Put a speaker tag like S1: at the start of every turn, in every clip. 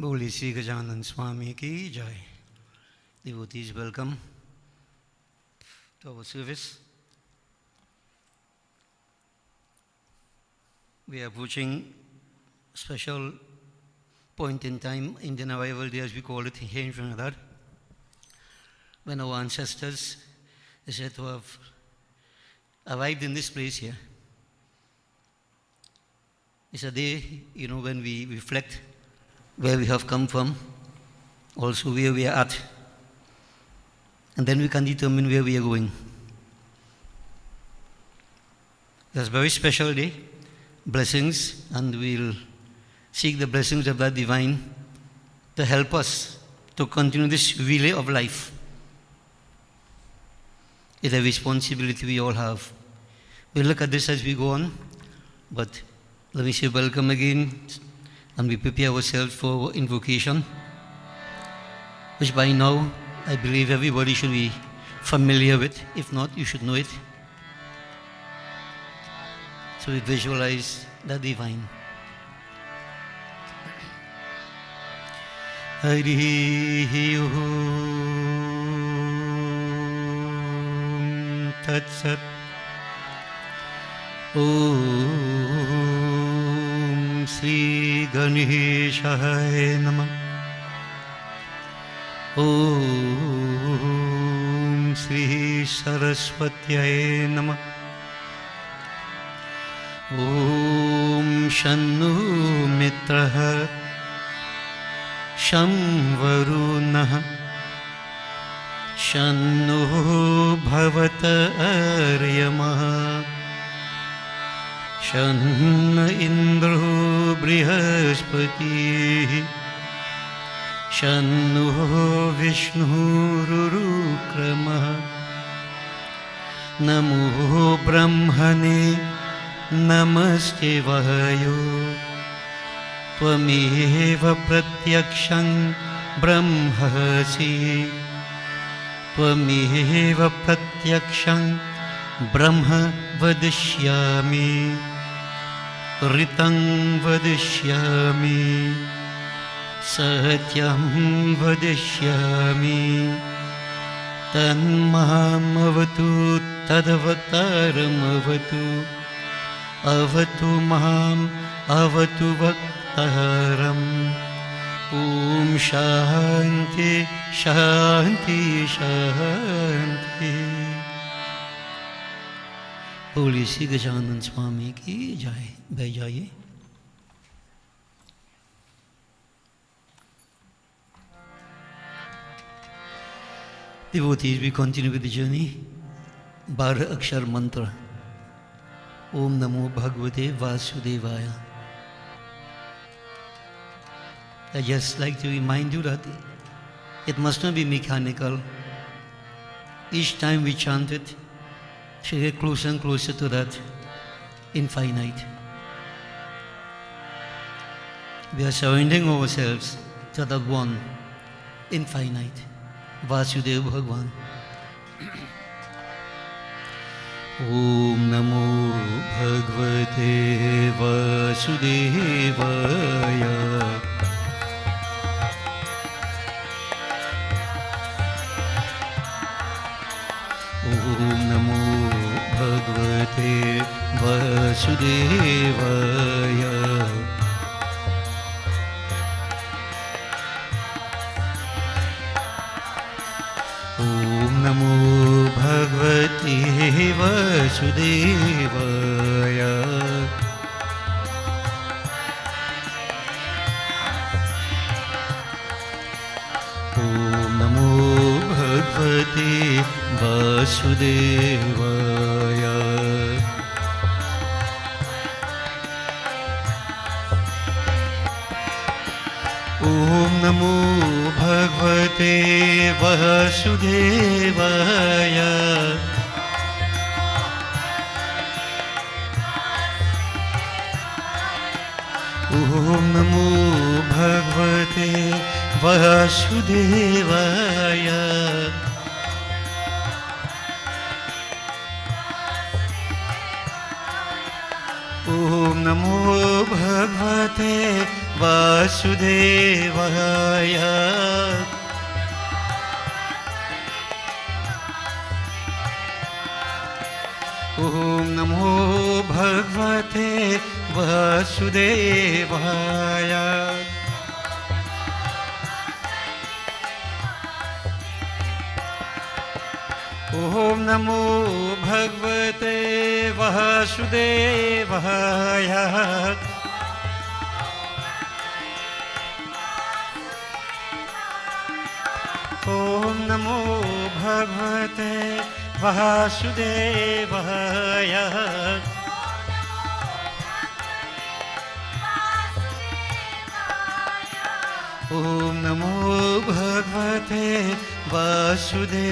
S1: Holy Sri Gajanan Swami ki jai. Devotees, welcome to our service. We are approaching a special point in time, Indian Arrival Day as we call it here in Trinidad, when our ancestors are said to have arrived in this place here. It's a day, when we reflect where we have come from, also where we are at, and then we can determine where we are going. It's a very special day, blessings, and we'll seek the blessings of that divine to help us to continue this relay of life. It's a responsibility we all have. We'll look at this as we go on, but let me say welcome again, and we prepare ourselves for invocation, which by now I believe everybody should be familiar with. If not, you should know it. So we visualize the divine. Hari Om Tat Sat. Om Sri Ganeshaya Namah. Om Sri Saraswatyaya Namah. Om Shannu Mitraha Sham Varunaha Shannu Bhavata Aryamaha Shanna Indro Brihaspati Shannu Vishnu Rurukrama Namo Brahmane Namaste Vahayo Tvameva Pratyaksham Brahmasi Tvameva Pratyaksham Brahma Vadishyami Ritang Vadishyami Satyam Vadishyami Tanmaham Avatu Tadavataram Avatu Avatu Maham Avatu Vaktaram. Om Shanti Shanti Shanti. Holy Sri Gajanan Swami ki jai. Bhai jaiye. Devotees, we continue with the journey. 12 Akshar Mantra. Om Namo Bhagavate Vasudevaya. I just like to remind you that it must not be mechanical. Each time we chant it, we get closer and closer to that infinite. We are surrendering ourselves to that one infinite, Vasudeva Bhagwan. Om Namo Bhagavate Vasudevaya. Om Namo Bhagavate Vasudevaya. Om Namo Bhagavate Vasudevaya. Om Namo Bhagavate Vasudevaya. Om Namo Bhagavate Vasudevaya. Om Namo Bhagavate Vasudevaya. Om Namo Bhagavate वासुदेवाय ओम नमो भगवते वासुदेवाय ओम नमो भगवते वासुदेवाय ओम नमो भगवते वासुदेवाय ओम नमो भगवते वासुदेवाय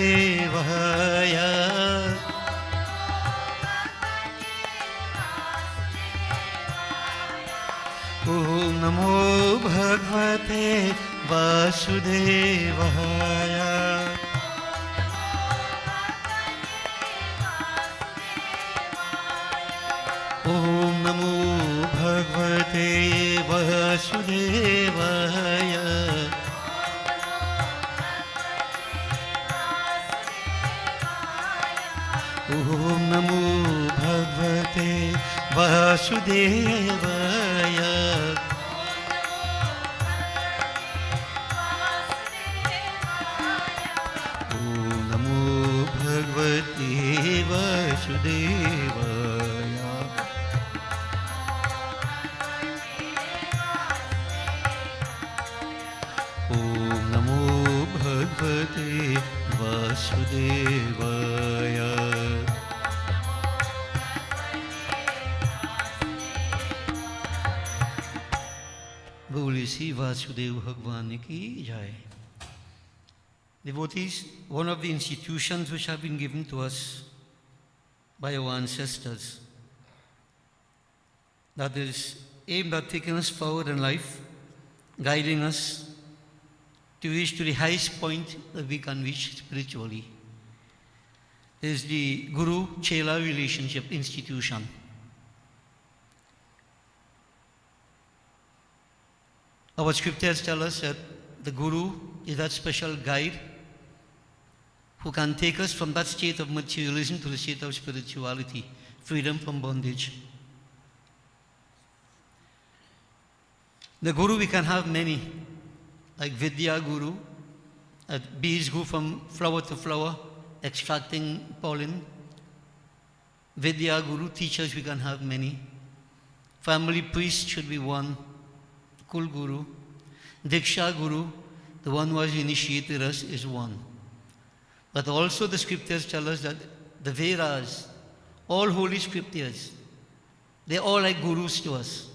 S1: ओम नमो भगवते वासुदेवाय ओम नमो भगवते वासुदेवाय ओम नमो भगवते वासुदेवाय ओम नमो भगवते वासुदेवाय ओम नमो भगवते वासुदेवाय बोलिए श्री वासुदेव भगवान की जय. Devotees, one of the institutions which have been given to us by our ancestors that is aimed at taking us forward in life, guiding us to reach to the highest point that we can reach spiritually, is the Guru-Chela relationship institution. Our scriptures tell us that the Guru is that special guide who can take us from that state of materialism to the state of spirituality, freedom from bondage. The Guru, we can have many, like Vidya Guru, bees go from flower to flower, extracting pollen. Vidya Guru, teachers, we can have many. Family priest should be one. Kul Guru. Diksha Guru, the one who has initiated us, is one. But also the scriptures tell us that the Vedas, all holy scriptures, they're all like gurus to us.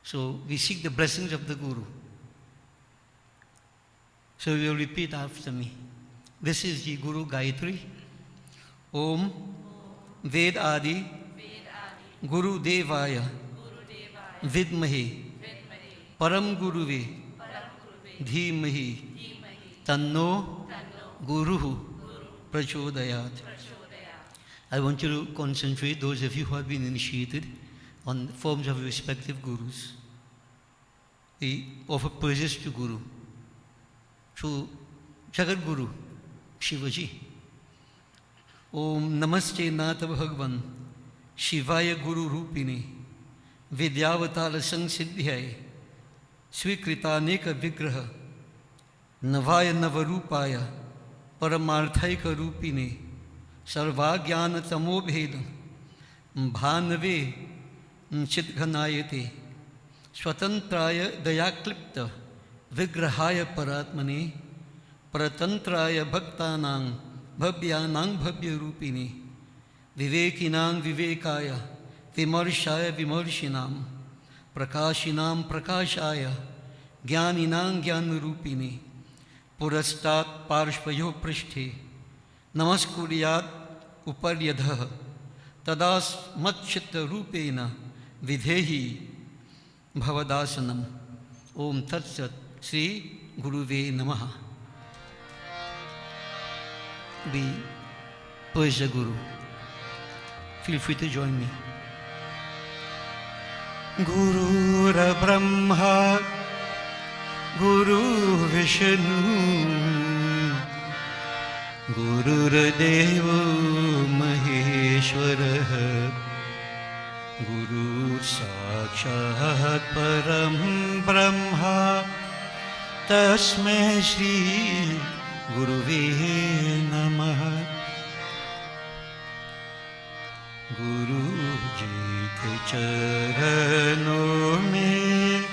S1: So we seek the blessings of the Guru. So you will repeat after me. This is the Guru Gayatri. Om Ved Adi Guru Devaya Vidmahi Param Guruve Dhimahi Tanno Guru Prachodayat. I want you to concentrate, those of you who have been initiated, on the forms of respective gurus. We offer praises to Guru, to Jagat Guru, Shivaji. Om Namaste Nata Bhagwan Shivaya Guru Rupini Vidyavatala Sangsiddhyaya Swikritaneka Vigraha Navaya Navarupaya Paramarthaika Rupine Sarvagyana Tamobheda Bhanave Chitghanayate Swatantraya Dayaklipta Vigrahaya Paratmane Paratantraya Bhaktanang Bhabyanang Bhabya Rupine Vivekinang Vivekaya Vimarshaya Vimarshinam Prakashinam Prakashaya Jnaninang Jnana Rupine Purastat Parshvayo Prishthe Namaskuriyat Uparyadha Tadas Matchitta Rupena Vidhehi Bhavadasanam. Om Tat Sat. Sri Guruve Namaha. We praise the Guru. Feel free to join me. गुरुर्ब्रह्मा गुरुर्विष्णु गुरुर्देवो महेश्वरः गुरुर्साक्षात् परं ब्रह्मा तस्मै श्री गुरुवे नमः। गुरु जी के चरणों में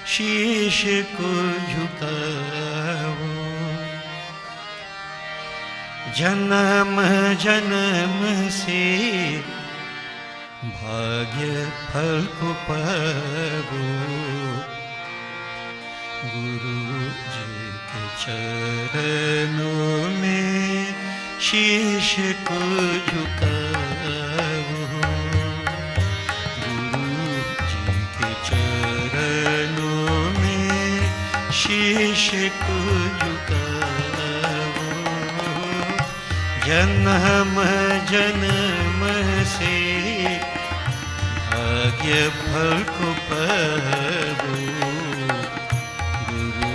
S1: शीश को झुकाओ, जन्म जन्म से भाग्य फल को पाओ। गुरु जी के चरणों में शीश को झुकाओ, गुरु जी के चरणों में शीश को झुकाओ। जन्म जन्म से भाग्य फल को पाओ। गुरु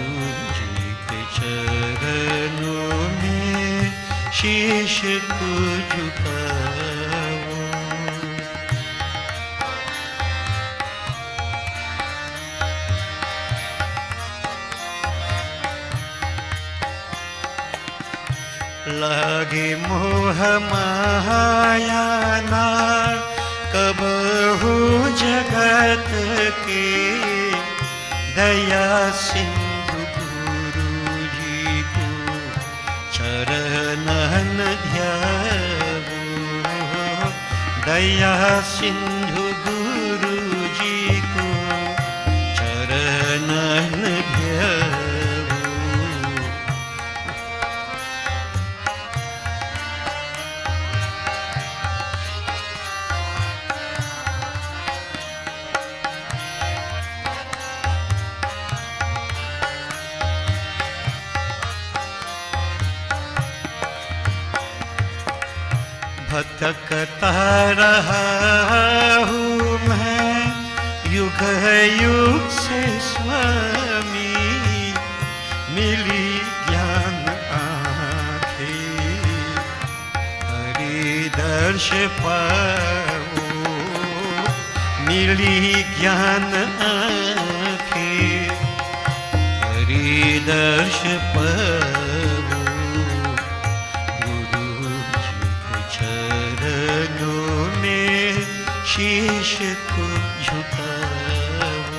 S1: जी के चरणों में शीश को झुकाओ। लागे मोह माया ना कबहू जगत के, दया सिंधु गुरु जी को चरणन ध्याओ। दया सिंधु गुरु जी को चरणन ध्याओ। भटकता रहा हूँ मैं युग युग से स्वामी, मिली ज्ञान आँखें हरि दर्श पाओ। मिली ज्ञान आँखें हरि दर्श पाओ। शीश को झुकाओ।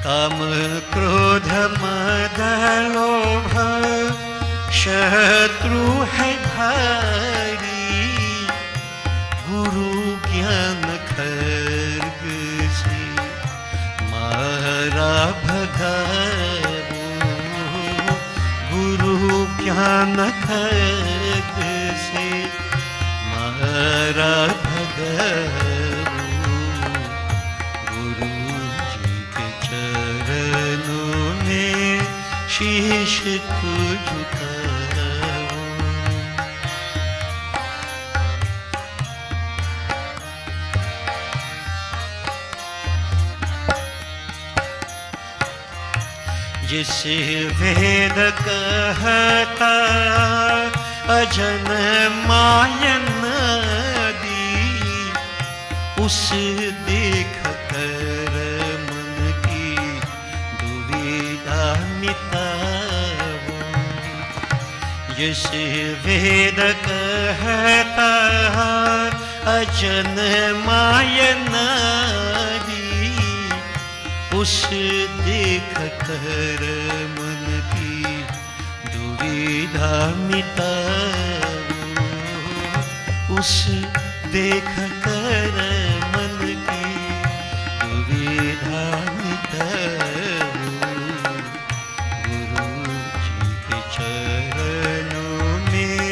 S1: काम क्रोध मद लोभ शत्रु है भारी, गुरु ज्ञान खर्ग से मारा भगाओ। गुरु ज्ञान खर्ग से मारा भगाओ। गुरु जी के चरणों में शीश को झुकाओ। जिसे वेद कहता अजन मायन दी, उस देख कर मन की दुविधा मिटाओ। जिसे वेद कहता अजन मायन दी, उस देख कर मन की दुविधा मिटाओ। उस देख कर मन की दुविधा मिटाओ। गुरु जी के चरणों में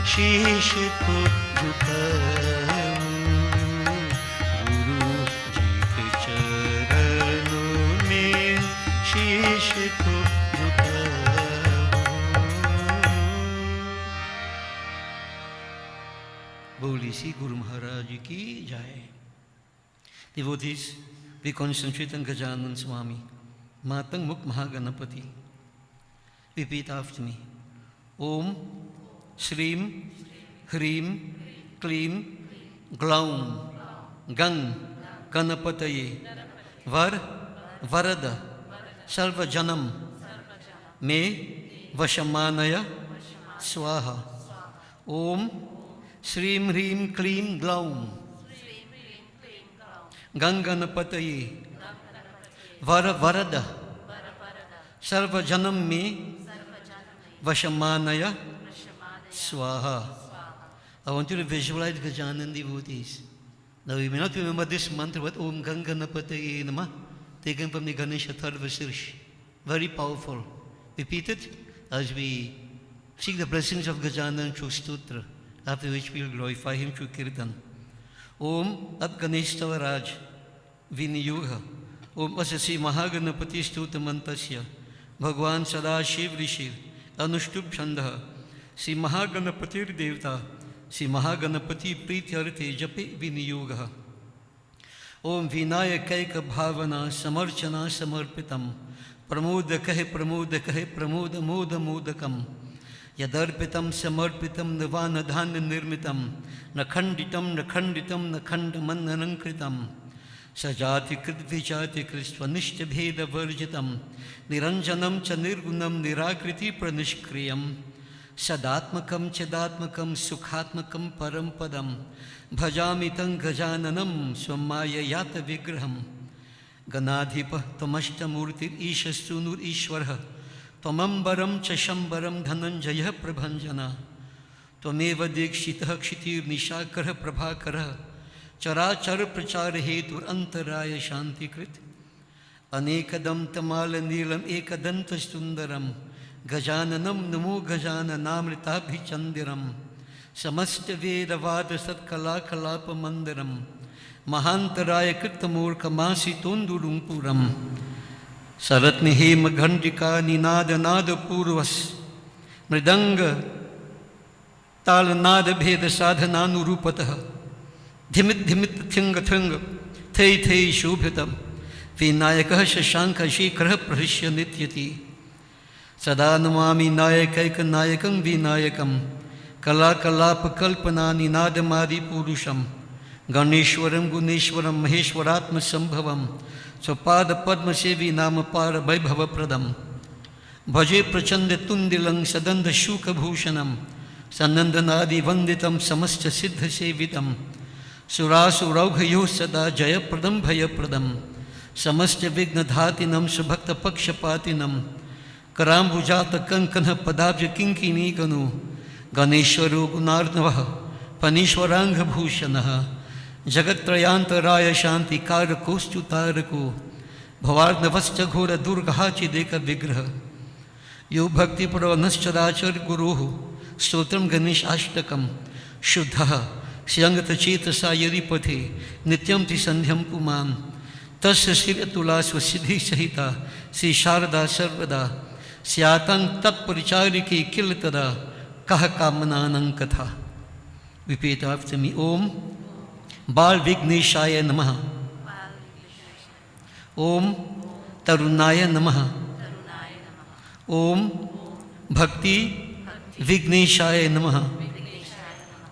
S1: शीश को झुकाओ। गुरु जी के चरणों में शीश को झुकाओ। बोली सी गुरु महाराज की जय. Devotees, we concentrate on Gajanan Swami. Matang Muk Mahaganapati. Repeat after me. Om Shrim Hrim Klim Glaum Gang Ganapataye Var Varada Sarva Janam Me Vashamanaya Swaha. Om Shrim Hrim Klim Glaum Ganganapataye Vara Varada Sarva Janam Me Vashamanaya Swaha. I want you to visualize Gajanan devotees. Now you may not remember this mantra, but Om Ganganapataye Namah, taken from the Ganesha Tharva Sirsh. Very powerful. Repeat it as we seek the blessings of Gajanan through Stutra, after which we will glorify him through Kirtan. Om At Ganeshtava Raj Viniyuga Om Asasi Mahaganapati Stutamantasya Bhagwan Sadashiv Rishir Anuštub Chandha Sri Mahaganapatir Devta Sri Mahaganapati Prityarte Jape Viniyuga Om Vinayakaika Bhavana Samarchana Samarpitam Pramodakahe Pramodakahe Pramoda Moda Modakam Yadarpitam Samarpitam Nirvana Dhana Nirmitam Nakhanditam Nakhanditam Nakhandamananankritam Sajati Krit Vijati Kristvanishta Bheda Varjitam Niranjanam Cha Nirgunam Nirakriti Pranishkriyam Sadatmakam Chadatmakam Sukhatmakam Parampadam Bhajamitam Gajananam Swamaya Yata Vigraham Ganadhipa Tamashtamurtir Ishasunur Ishwarha Tamambaram Chashambaram Dhananjaya Prabhanjana Tvameva Dikshitah Kshitir Nishakarha Prabhakarha Charachar Prachar Hetur Antaraya Shantikrit Anekadam Tamala Nilam Ekadanta Sundaram Gajananam Namo Gajananamritabhi Chandiram Samasta Veda Vada Satkala Kalapa Mandaram Mahantaraya Kritamur Kamasi Tundurumpuram Saratni Hema Ghandika Ninada Nada Purvas Mridanga Tala Nada Bheda Sadhananurupataha Dhimit Dhimit Thinga Thinga Thay Thay Shubhitam Vinayaka Shashanka Shikhara Prahishya Nityati Sadanamami Nayakaika Nayakam Vinayakam Kala Kalapa Kalpana Ninadamadi Purusham Ganeshwaram Guneshwaram Maheshwaratma Sambhavam Swapada Padma Sevi Nama Para Vaibhava Pradam Bhaje Prachanda Tundilang Sadanda Shuka Bhushanam Sanandanadi Vanditam Samastha Siddha Sevitam Surasu Raughayo Sada Jaya Pradam Bhaya Pradam Samastha Vigna Dhatinam Subhakta Pakshapatinam Karambujata Kankana Padabja Kinkini Ganu Ganeshwaru Gunarnavaha Panishwaranga Bhushanaha Jagatrayanta Raya Shanti Kara Kostu Taraku Bhavarnavascha Ghora Durgahachi Deka Vigraha Yo Bhakti Puravanashadachar Guruhu Stotram Ganesh Ashtakam Shuddha Syangata Chetasa Yaripathe Nityam Ti Sandhyam Puman Tasya Siratula Swasiddhi Sahita Sri Sharada Sarvada Syatang Tat Parichariki Kilatada Kaha Kamananang Katha. Repeat after me. Om Bal Vigneshaya Namaha. Om Tarunaya Namaha. Om Bhakti Vigneshaya Namaha.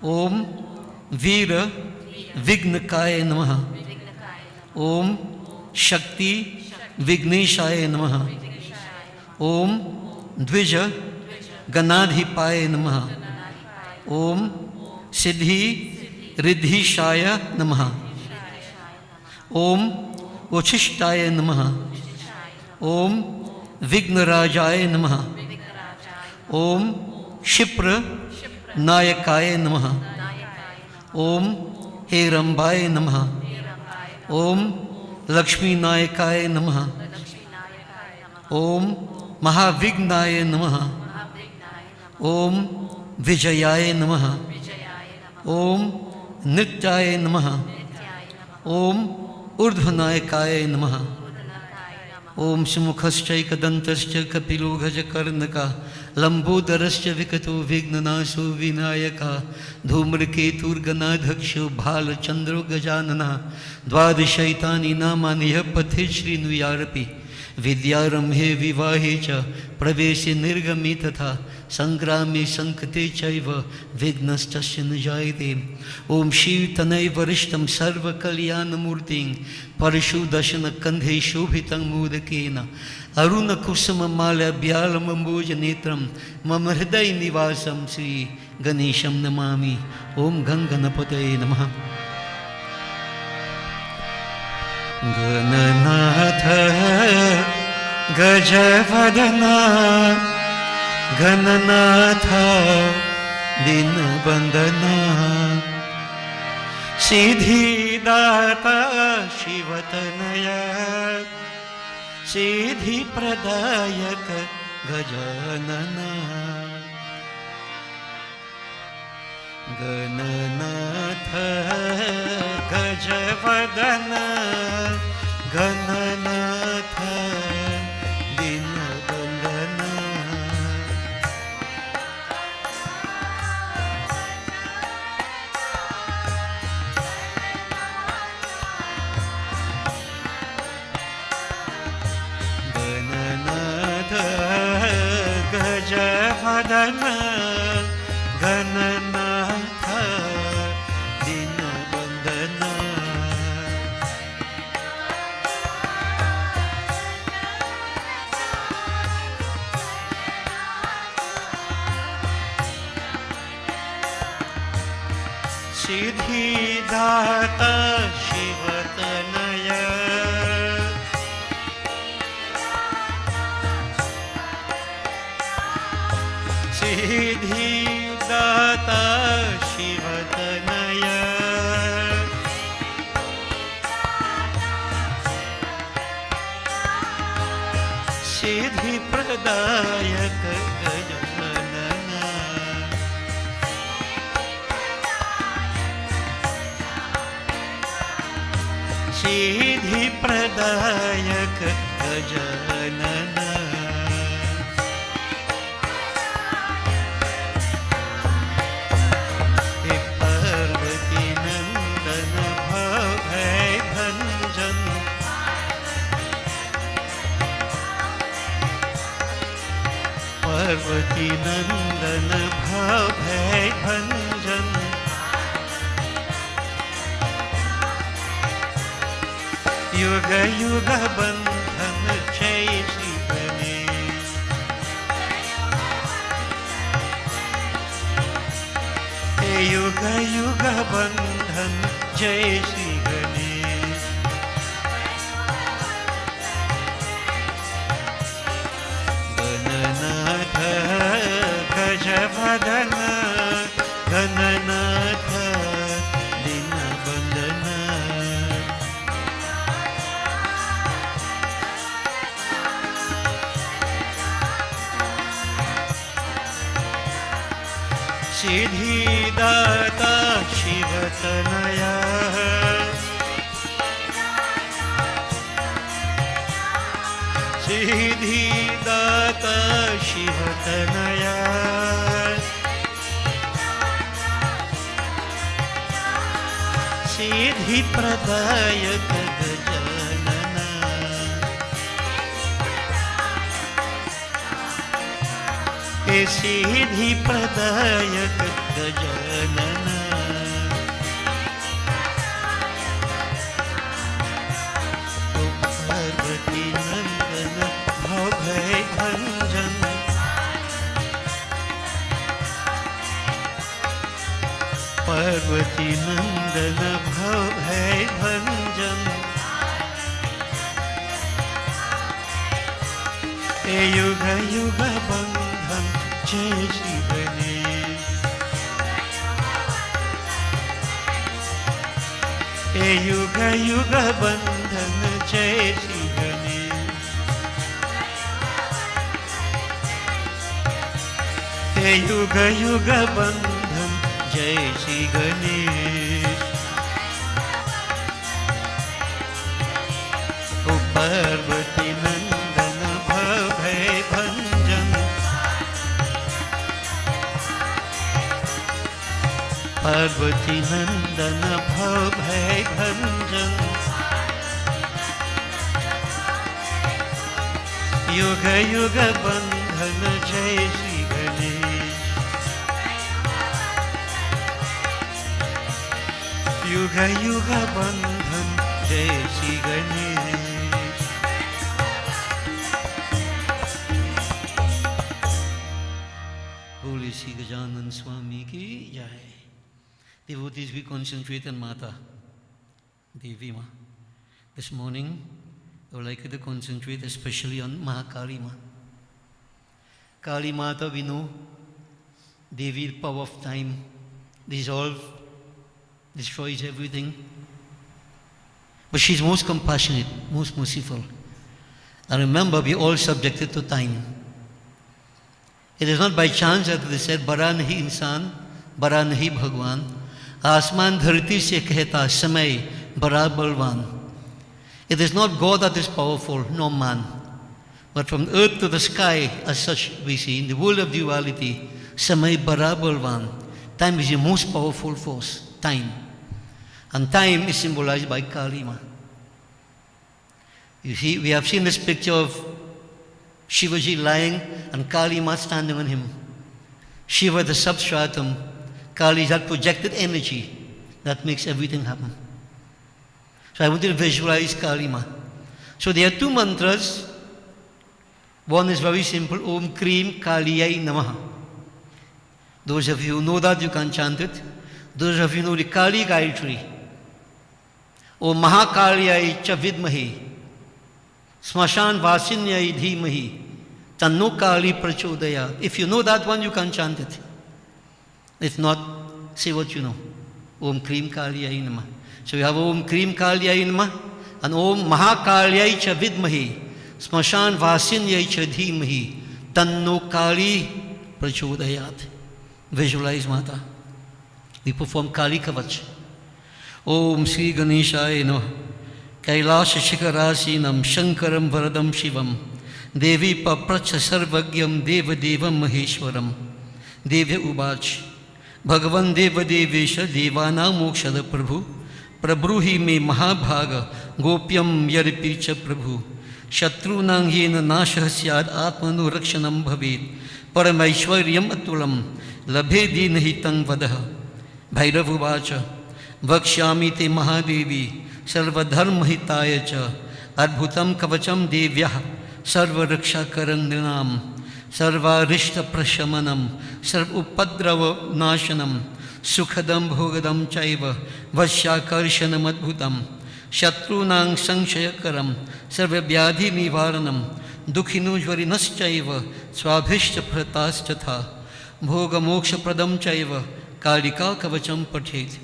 S1: Om Veera Vignakaya Namaha. Om Shakti Vigneshaya Namaha. Om Dvija Ganadhipaya Namaha. Om Siddhi Riddhishaya Namaha. Om Uchishtaya Namaha. Om Vignarajaya Namaha. Om Shipra Nayakaya Namaha. Om Herambaya Namaha. Om Lakshmi Nayakaya Namaha. Om Mahavignaya Namaha. Om Vijayaya Namaha. Om Nityaya Namaha. Om Urdhvanayakaya Namaha. Om Sumukhaschai Kadantascha Kapilo Gajakarnaka लंबोदरश्च विकटो विघ्ननाशो Vinayaka धूम्रकेतुर्गणाध्यक्षो भालचंद्रो गजाननः द्वादशैतानि नामानि यः पठेत् शृणुयादपि विद्यारम्भे विवाहे च प्रवेशे निर्गमे तथा संग्रामे संकटे चैव विघ्नस्तस्य न जायते। ओम शिव तनय वरिष्ठं सर्वकल्याणमूर्तिं परशुदशनकन्धे शोभितं मोदकेन अरुणकुसुममाल्याभ्यालम्बोजनेत्रं मम हृदय निवासं श्री गणेशं नमामि। ओम गणगणपतये नमः। गणनाथ गजवदना गणनाथ दीनबंधना सिद्धिदाता शिवतनय सिद्धिप्रदायक गजानना गणनाथ गजवदना गणनाथ दीनबंधना गणनाथ गजवदना गणनाथ दीनबंधना सिद्धिदाता शिवतनय सिद्धिदाता शिवतनय सिद्धिप्रदायक गजानना सिद्धिप्रदायक गजानना पार्वती नंदन भाव भय भंजन युग युग बंधन जय श्री गणेश युग युग बंधन जय श्री गणेश गणनाथ गजवदना गणनाथ दीनबंधना सिद्धिदाता शिवतनया सिद्धिदाता शिवतनया सिद्धिप्रदायक गजानना सिद्धिप्रदायक गजानना पार्वती नंदन भव भय भंजन पार्वती नंदन भव भय भंजन युग युग बंधन जय श्री गणेश युग युग बंधन जय श्री गणेश युग युग बंधन जय श्री गणेश ओ पार्वती नंदन भव भय भंजन पार्वती नंदन भव भय भंजन, युग युग बंधन जय श्री गणेश, युग युग बंधन जय श्री गणेश। बोले श्री गजानन स्वामी की जय। Devotees, we concentrate on Mata, Devi Ma. This morning, I would like you to concentrate especially on Mahakali Ma. Kali Mata, we know, Devi, power of time, dissolve, destroys everything. But she's most compassionate, most merciful. And remember, we all subjected to time. It is not by chance that they said, Bara nahi insan, bara nahi Bhagwan. आसमान धरती से कहता समय बड़ा बलवान. It is not God that is powerful, no man. But from earth to the sky, as such we see, in the world of duality, samay bada balwan. Time is the most powerful force, time. And time is symbolized by Kali Ma. You see, we have seen this picture of Shivaji lying and Kali Ma standing on him. Shiva the substratum, Kali is that projected energy that makes everything happen. So I want you to visualize Kali Ma. So there are two mantras. One is very simple, Om Krim Kaliyai Namaha. Those of you who know that, you can chant it. Those of you who know the Kali Gayatri. Om Mahakaliyai Cha Vidmahi, Smashan Vasinyai Dhimahi, Tanno Kali Prachodaya. If you know that one, you can chant it. If not, say what you know. Om Krim Kaliyai Namaha. So you have Om Krim Kaliyai Namaha and Om Mahakaliyai Cha Vidmahi, Smashan Vasinyai Cha Dhimahi, Tanno Kali Prachodayat. Visualize Mata. We perform Kali Kavach. Om Sri Ganeshaya Namaha. Kailash Shikarasinam Shankaram Varadam Shivam Devi Papracha Sarvagyam Deva Devam Maheshwaram. Devya Ubach Bhagavan Deva Devesha Devana Mokshada Prabhu Prabruhi Me Mahabhaga Gopyam Yaripicha Prabhu Shatrunang Yena Nashasyad Atmanu Rakshanam Bhavid Paramaishwaryam Atulam Labhe Dinahitang Vadaha. Bhairav Uvacha Vakshyami Te Mahadevi Sarvadharma Hitaya Cha Adbhutam Kavacham Devyah Sarva Raksha Karandinam Sarva Rishta Prashamanam Sarva Upadrava Nashanam Sukhadam Bhogadam Chaiva Vashyakarshanam Adbhutam Shatrunang Sanshayakaram Sarva Vyadhi Nivaranam Dukhinujvarinas Chaiva Swabhishta Prataschatha Bhoga Moksha Pradam Chaiva Kalika Kavacham Pathet.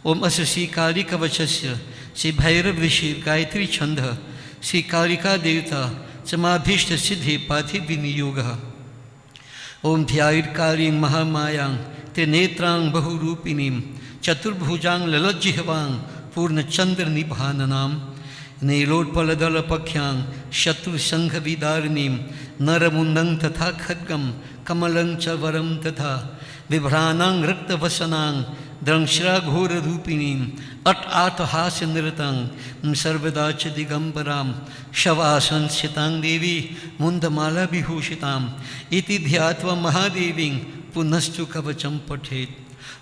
S1: Om Asasi Kali Kavachasya Sri Bhairav Rishi Gayatri Chandha Sri Kalika Devta Samabhishta Siddhi Pati Viniyoga. Om Dhyayir Kaling Mahamayang Trinetrang Bahurupinim Chaturbhujang Lalajjihvang Purna Chandra Nibhananam Nilod Paladala Pakhyang Shatru Sangha Vidarinim Naramundang Tatha Khadgam Kamalang Chavaram Tatha Vibhranang Rakta Vasanang Drangshra Ghora Rupinim At Atahasya Niratang Sarvadacha Digambaram Shavasan Sitang Devi Mundamala Bihushitam Iti Dhyatva Mahadeving Punastu Kavacham Pathet.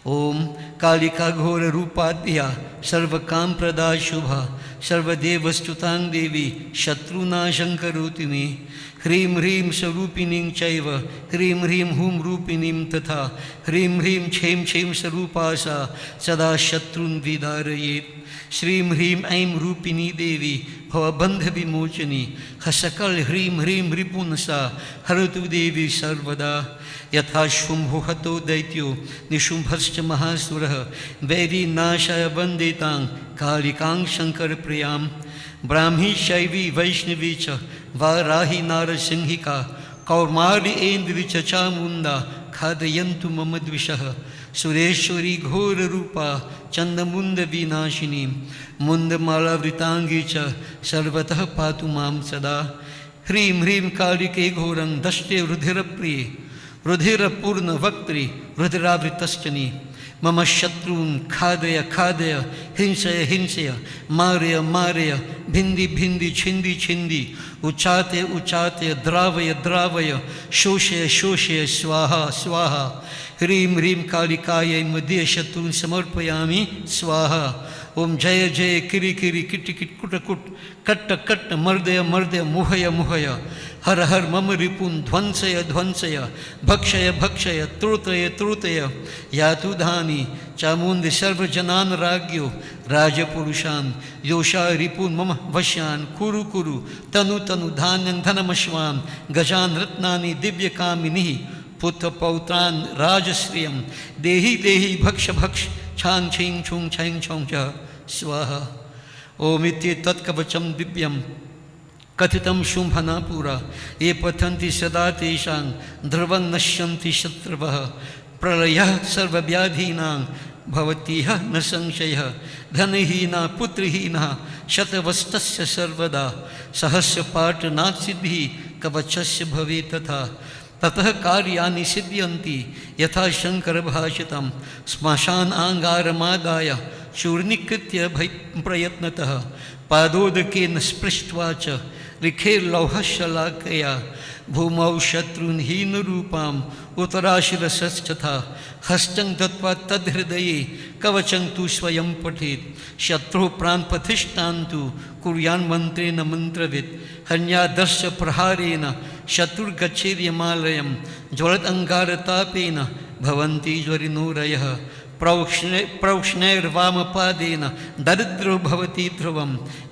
S1: Om Kalika Ghora Rupadhya Sarvakam Prada Shubha Sarvadevastutang Devi Shatruna Shankarutini Hrim Hrim Sarupining Chaiva Hrim Hrim Hum Rupinim Tatha Hrim Hrim Chem Chem Sarupasa Sada Shatrun Vidarayet. Shrim Hrim Aim Rupini Devi Bhavabandha Vimochani Hasakal Hrim Hrim Ripunasa Haratu Devi Sarvada. Yatha Shumbho Hato Daityo Nishumbhascha Mahasuraha Vedi Nashaya Vandetang Kalikang Shankar Priyam Brahmi Shaivi Vaishnavicha Varahi Nara Singhika Kaurmari Endri Chachamunda Khadayantu Mamadvishaha Sureshwari Ghora Rupa Chandamunda Vinashini Mundamala Vritangicha Sarvatah Patumam Sada. Hrim Hrim Kalike Ghorang Dashte Rudhira Priye Rudhira Purna Vaktri Rudhiravritaschani मम शत्रून् खादय खादय हिंसय हिंसय मारय मारय भिन्दी भिन्दी छिन्दी छिन्दी उचाते उचाते द्रावय द्रावय शोषय शोषय स्वाहा स्वाहा ह्रीं ह्रीं कालिकायै मध्ये शत्रून् समर्पयामि स्वाहा ओम जय जय किरि किरि किटि किट कुट कुट कट्ट कट्ट मर्दय मर्दय मुहय मुहय हर हर मम रिपुन् ध्वंसय ध्वंसय भक्षय भक्षय त्रुतय त्रुतय यातुधानि चामुण्डि सर्वजनान् राज्ञो राजपुरुषान् योषा रिपुन् मम वश्यान् कुरु कुरु तनु तनु धान्यं धनमश्वान् गजान् रत्नानि दिव्यकामिनीः पुत्र पौत्रान् राजश्रियं देहि देहि भक्ष भक्ष छां छिं छुं छैं छौं च स्वाहा ओमिति तत्कवचं दिव्यं कथितं शुंभना पुरा ये पठन्ति सदा तेषां ध्रुवं नश्यन्ति शत्रवः प्रलयः सर्वव्याधीनां भवतीह न संशयः धनहीना पुत्रहीना शतवस्तस्य सर्वदा सहस्रपाठनात् सिद्धिः कवचस्य भवेत् तथा ततः कार्याणि सिद्ध्यन्ति यथा शङ्करभाषितं श्मशान आङ्गारमादाय चूर्णीकृत्य प्रयत्नतः पादोदकेन स्पृष्ट्वा च लिखेर्लौहशलाकया भूमौ शत्रून् हीनरूपाम् उत्तराशिरसस्तथा हस्तं दत्त्वा तद्हृदये कवचं तु स्वयं पठेत् शत्रुः प्राणप्रतिष्ठां तु कुर्यान् मन्त्रेण मन्त्रवित् हन्यादस्य प्रहारेण शत्रुर्गच्छेद्यमालयं ज्वलदङ्गारतापेन भवन्ति ज्वरिनोरयः प्रौक्ष्णैर्वामपादेन दरिद्रो भवति ध्रुवं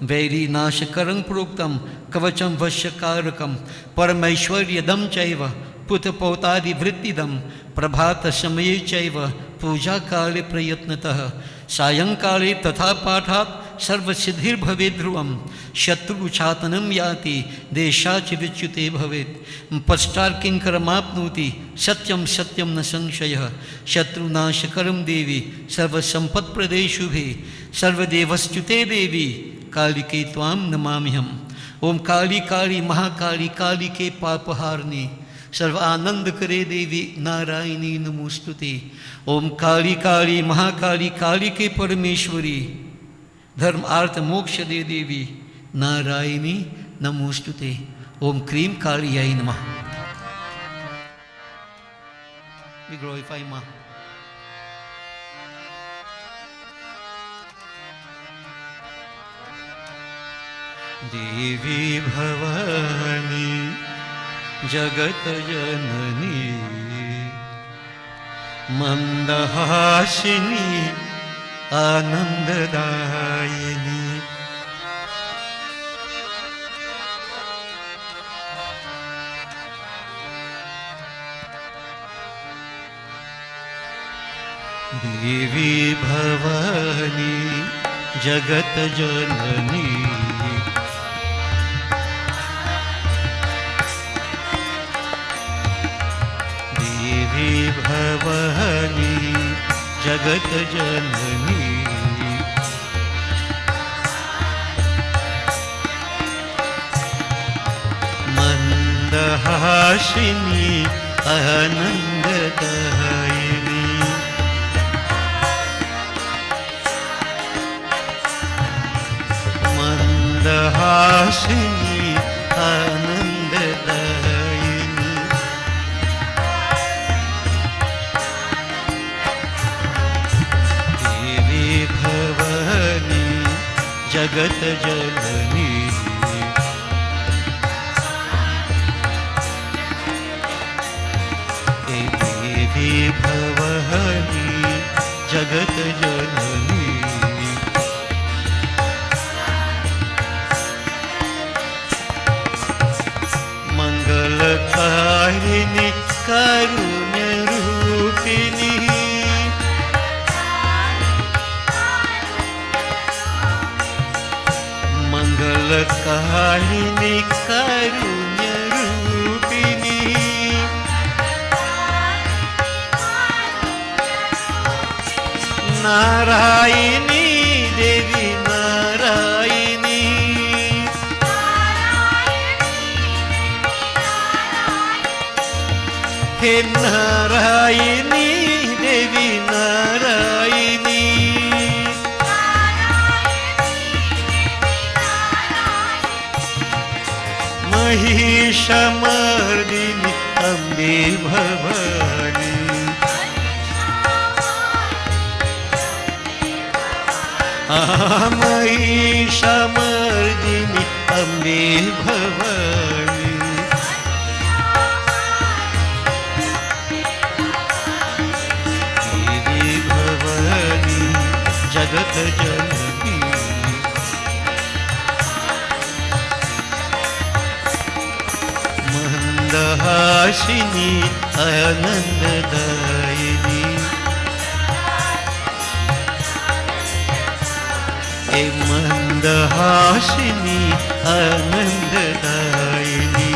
S1: वैरीनाशकरं प्रोक्तं कवचं वश्यकारकं परमैश्वर्यदं चैव पुत्रपौतादिवृत्तिदं प्रभातसमये चैव पूजाकाले प्रयत्नतः सायंकाले तथा पाठात् सर्वसिद्धिर्भवेत् ध्रुवं शत्रुचातनं याति देशाच विच्युते भवेत् पश्चात् किङ्करमाप्नोति सत्यं सत्यं न संशयः शत्रुनाशकरं देवी सर्वसम्पत्प्रदे शुभे सर्वदेवस्तुते देवी कालिके त्वां नमाम्यहम् ओम काली काली महाकाली कालिके पापहारिणी सर्व आनंद करे देवी नारायणी नमोस्तुते ओम काली काली महाकाली कालिके परमेश्वरी धर्म अर्थ मोक्ष दे देवी नारायणी नमोस्तुते ओम क्रीम कालियाय नमः। We glorify Ma. देवी भवानी जगत जननी मंदहासिनी आनंददायिनी देवी भवानी जगत जननी देवी भवानी जगत जननी मंदहासिनी आनंददायिनी मंदहासिनी आनंददायिनी देवी भवानी जगत जननी देवी भवानी जगत जननी मंगलकारिणी कारुण्य रूपिणी मंगलकारिणी कारुण्य रूपिणी नारायणी देवी नारायणी हे नारायणी देवी नारायणी महिषमर्दिनि अम्बे भवानी देवी भवानी जगत जननी मंदहासिनी आनंददायिनी हे मंदहासिनी आनंददायिनी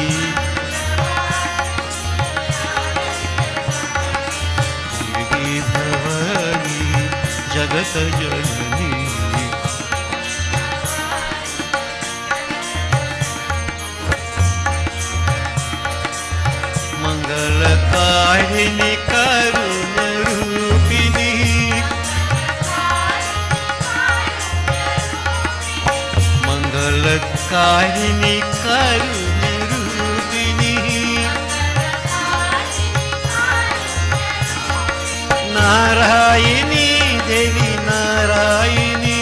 S1: देवी भवानी जगत जननी मंगलकारिणी करुण रूपिणी मंगलकारिणी करुण रूपिणी नारायणी देवी नारायणी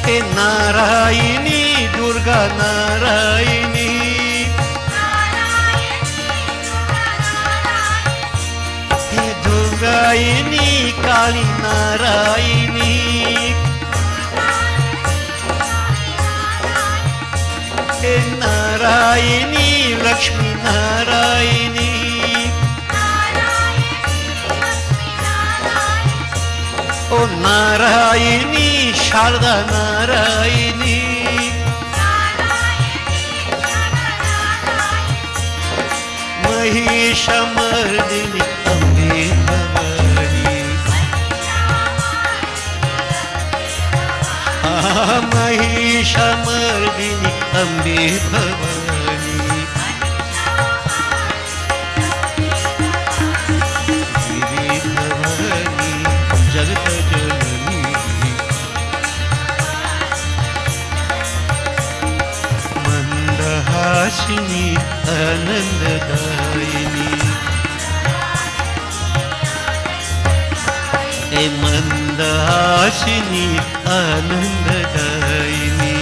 S1: हे नारायणी दुर्गा नारायणी हे दुर्गायिनी काली नारायणी हे नारायणी लक्ष्मी नारायणी ओ नारायणी शारदा नारायणी महिषमर्दिनि अम्बे भवानी महिषमर्दिनि अम्बे भवानी देवी भवानी जगत जननी मंदहासिनी आनंददायिनी हे मंदहासिनी आनंददायिनी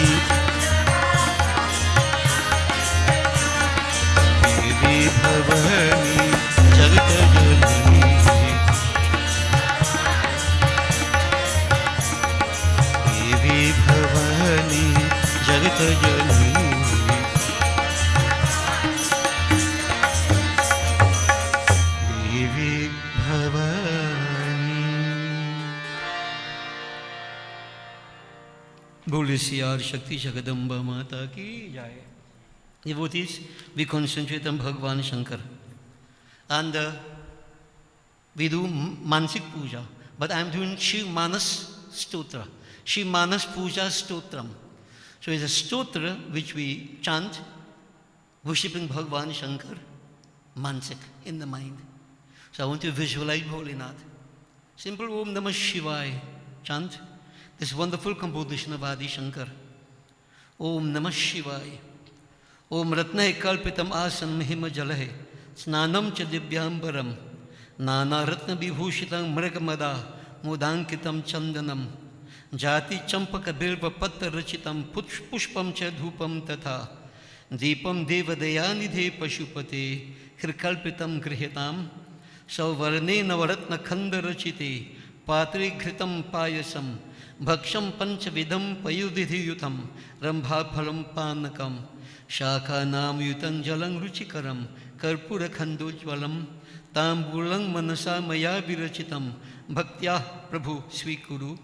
S1: देवी भवानी जगत जननी देवी भवानी जगत जननी बोले सियार शक्ति जगदम्बा माता की जय. Devotees, we concentrate on Bhagwan Shankar and we do Mansik Puja, but I am doing Shiv Manas Stotra, Shiv Manas Puja Stotram. So it's a stotra which we chant, worshipping Bhagwan Shankar, Mansik, in the mind. So I want you to visualize Bholinath. Simple Om Namah Shivaya chant. This wonderful composition of Adi Shankar. Om Namah Shivaya. Om Ratna Kalpitam Asan Mahima Jalahe. Snanam Cha Divyambaram. Nana Ratna Vibhushitam Mrigamada. Mudankitam Chandanam. Jati Champaka Bilva Patta Rachitam Pushpam Cha Dhupam Tatha. Deepam Devadayanidhe Pashupate. Hirkalpitam Grihitam. Sauvarne Navaratna Khanda Rachite. PatriGhritam Payasam. Bhaksham Panchavidam Payudhidhiyutam Rambha Phalam Panakam Shaka Nam Yutan Jalang Ruchikaram Karpura Khandojvalam Tambulang Manasa Maya Virachitam Bhaktya Prabhu Swikuru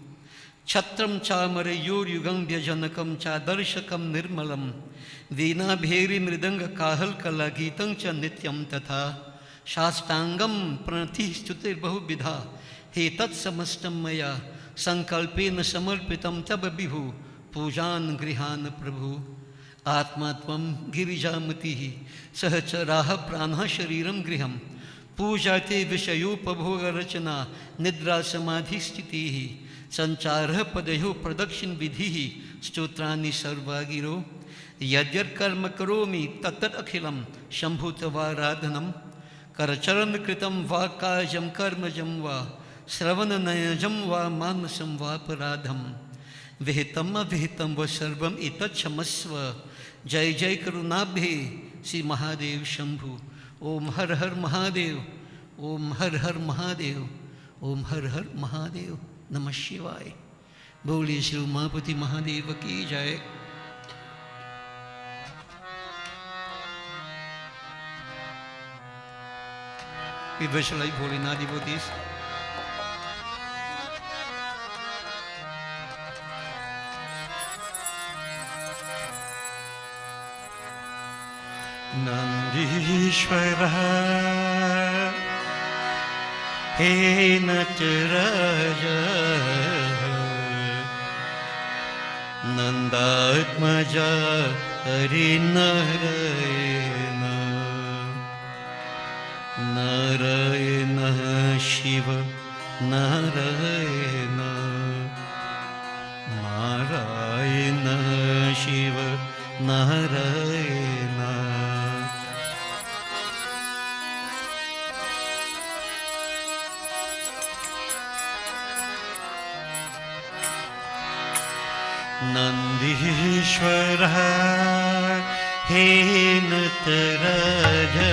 S1: Chatram Chamare Yor Yugam Byajanakam Chadarshakam Nirmalam Veena Bheri Mridanga Kahal Kala Gitang Cha Nityam Tatha Shastangam Pranati Stutir Bahu Bidha He Tat Samastam Maya Sankalpena Samarpitam Tababibhu Pujan Grihan Prabhu Atmatvam Girijamatihi Sahacharaha Pranha Shariram Griham Pujate Vishayopabhoga Rachana Nidra Samadhistitihi Sanchara Padayo Production Vidhihi Stotrani Sarvagiro Yadyar Karma Karomi Tatat Akhilam Shambhutavaradhanam करचरण कृतं वा कायजं कर्मजं वा श्रवणनयजं वा मानसं वापराधं विहितम् अविहितं व सर्वम् एतत् क्षमस्व। जय जय करुणाब्धे श्री महादेव शंभु। ओम हर हर महादेव, ओम हर हर महादेव, ओम हर हर महादेव। नमः शिवाय। बोलिए श्री उमापति महादेव की जय। We visualize Bholinath devotees. Nandishvara he Nataraja Nandatmaja Harinarayana Narayana Shiva Narayana Narayana Shiva Narayana Nandishvara he Nataraja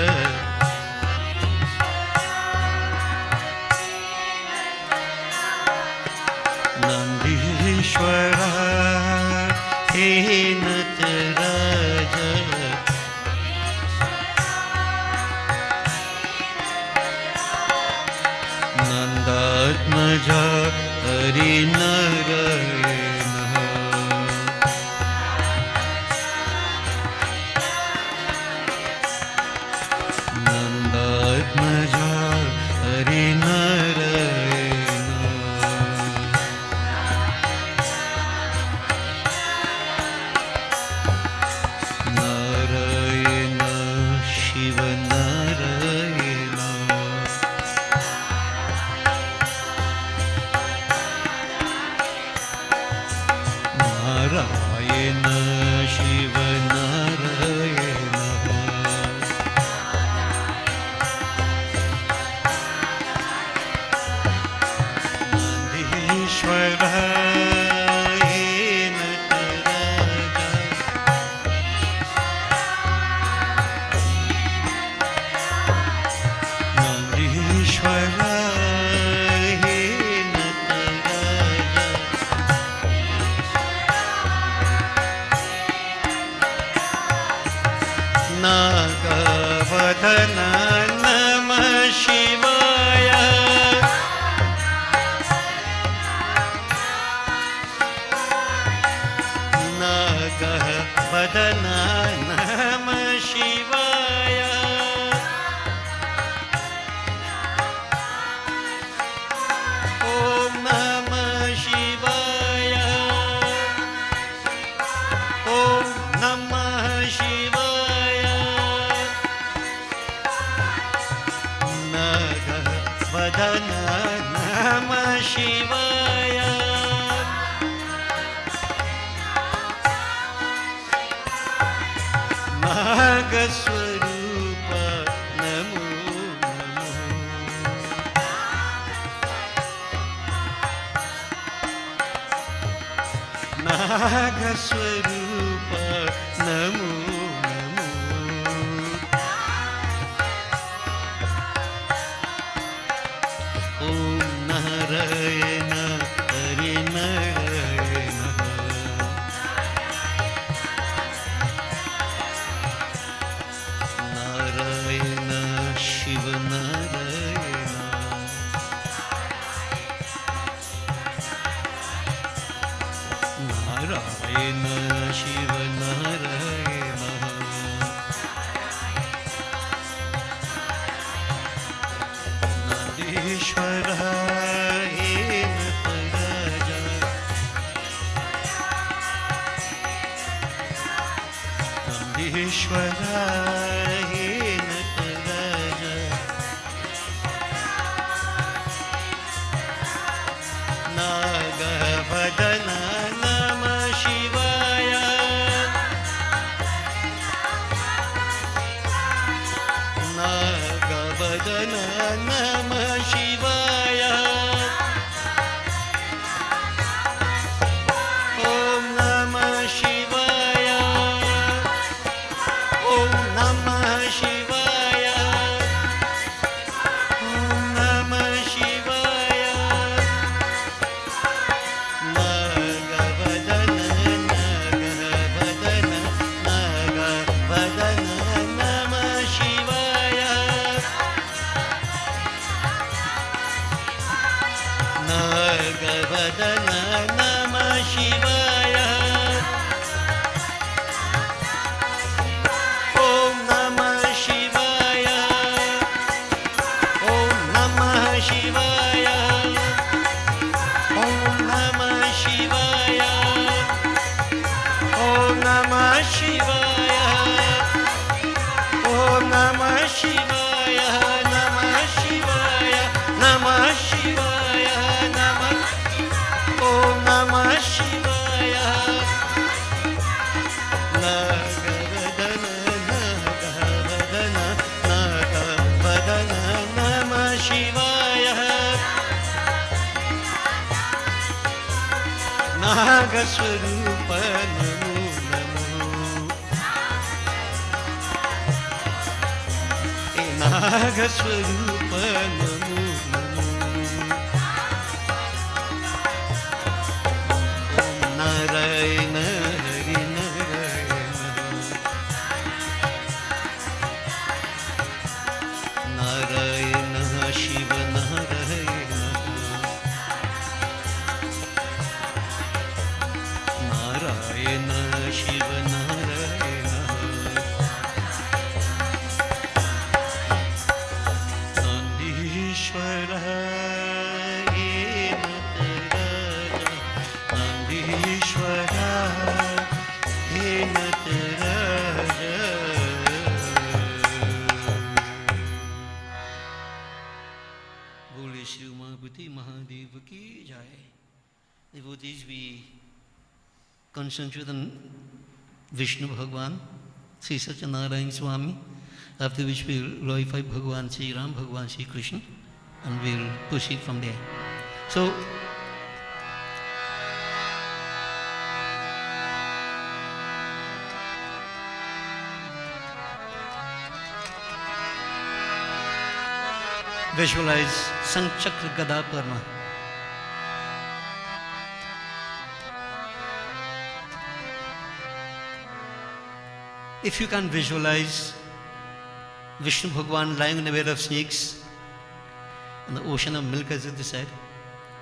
S1: Nandishvara he Nataraja Nandatmaja Harinarayana Nandatmaja Harinarayana Narayana Shiva Narayana Narayana Shiva Narayana Nandishvara he Nataraja Nandishvara he Nataraja Nagavadana Namah Shivaya Nagavadana Namah Shivaya Om Namah Shivaya Om Namah Shivaya Nagavadana Namah Shivaya Nagaswarupa Namo Namo Nagaswarupa Namo Namo Om Narayana Hari Narayana Narayana Shiva Narayana Narayana Shiva Narayana Nandishvara he Nataraja Nandishvara he Nataraja Nagavadana Namah Shivaya Nagavadana नमः शिवाय ॐ नमः शिवाय ॐ नमः शिवाय ॐ नमः शिवाय नागवदन नागवदन नागवदन नमः शिवाय नागवदन नमः शिवाय ॐ नमः शिवाय ॐ नमः शिवाय ॐ नमः शिवाय ॐ नमः शिवाय ॐ नमः शिवाय नमः शिवाय नमः शिवाय नमः ॐ नमः शिवाय नागवदन नागवदन नागवदन नमः शिवाय नागस्वरूप नमो नमो नागस्वरूप नमो नमो नारायण हरि नारायण शिव नारायण नारायण शिव नारायण नंदीश्वर हे नटराज नंदीश्वर हे नटराज बोले श्री उमापति महादेव की जय। Devotees, we concentrate on Vishnu Bhagwan, Sri Satyanarayana Swami, after which we will glorify Bhagwan Sri Ram, Bhagwan Sri Krishna, and we will proceed from there. So, visualize Sanchakra Gada Parma. If you can visualize Vishnu Bhagwan lying in a bed of snakes and the ocean of milk is at the side,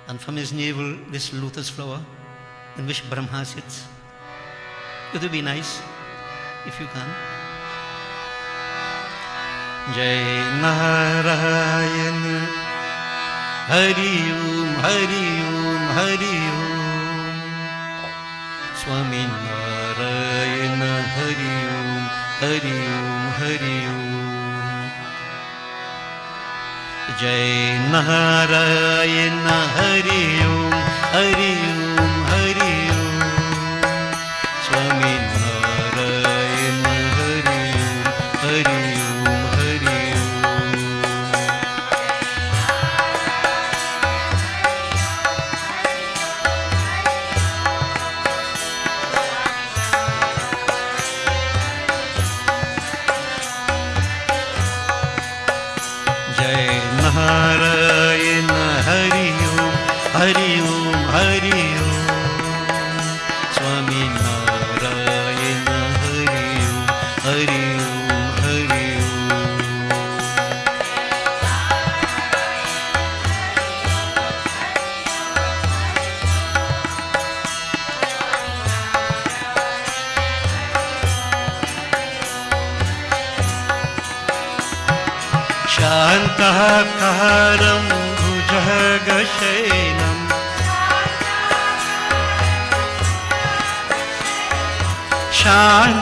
S1: and from his navel this lotus flower in which Brahma sits, it would be nice if you can. Jai Narayan Hari Om Hari Om Hari Om Swami Narayana Hari Om Hari Om Hari Om Jai Narayana Hari Om Hari Om Hari Om Swami Narayana Hari Om Hari Om Narayana Hari Om Hari Om Hari Om Swami Narayana Hari Om Hari Om Hari Shantakaram Bhujagashainam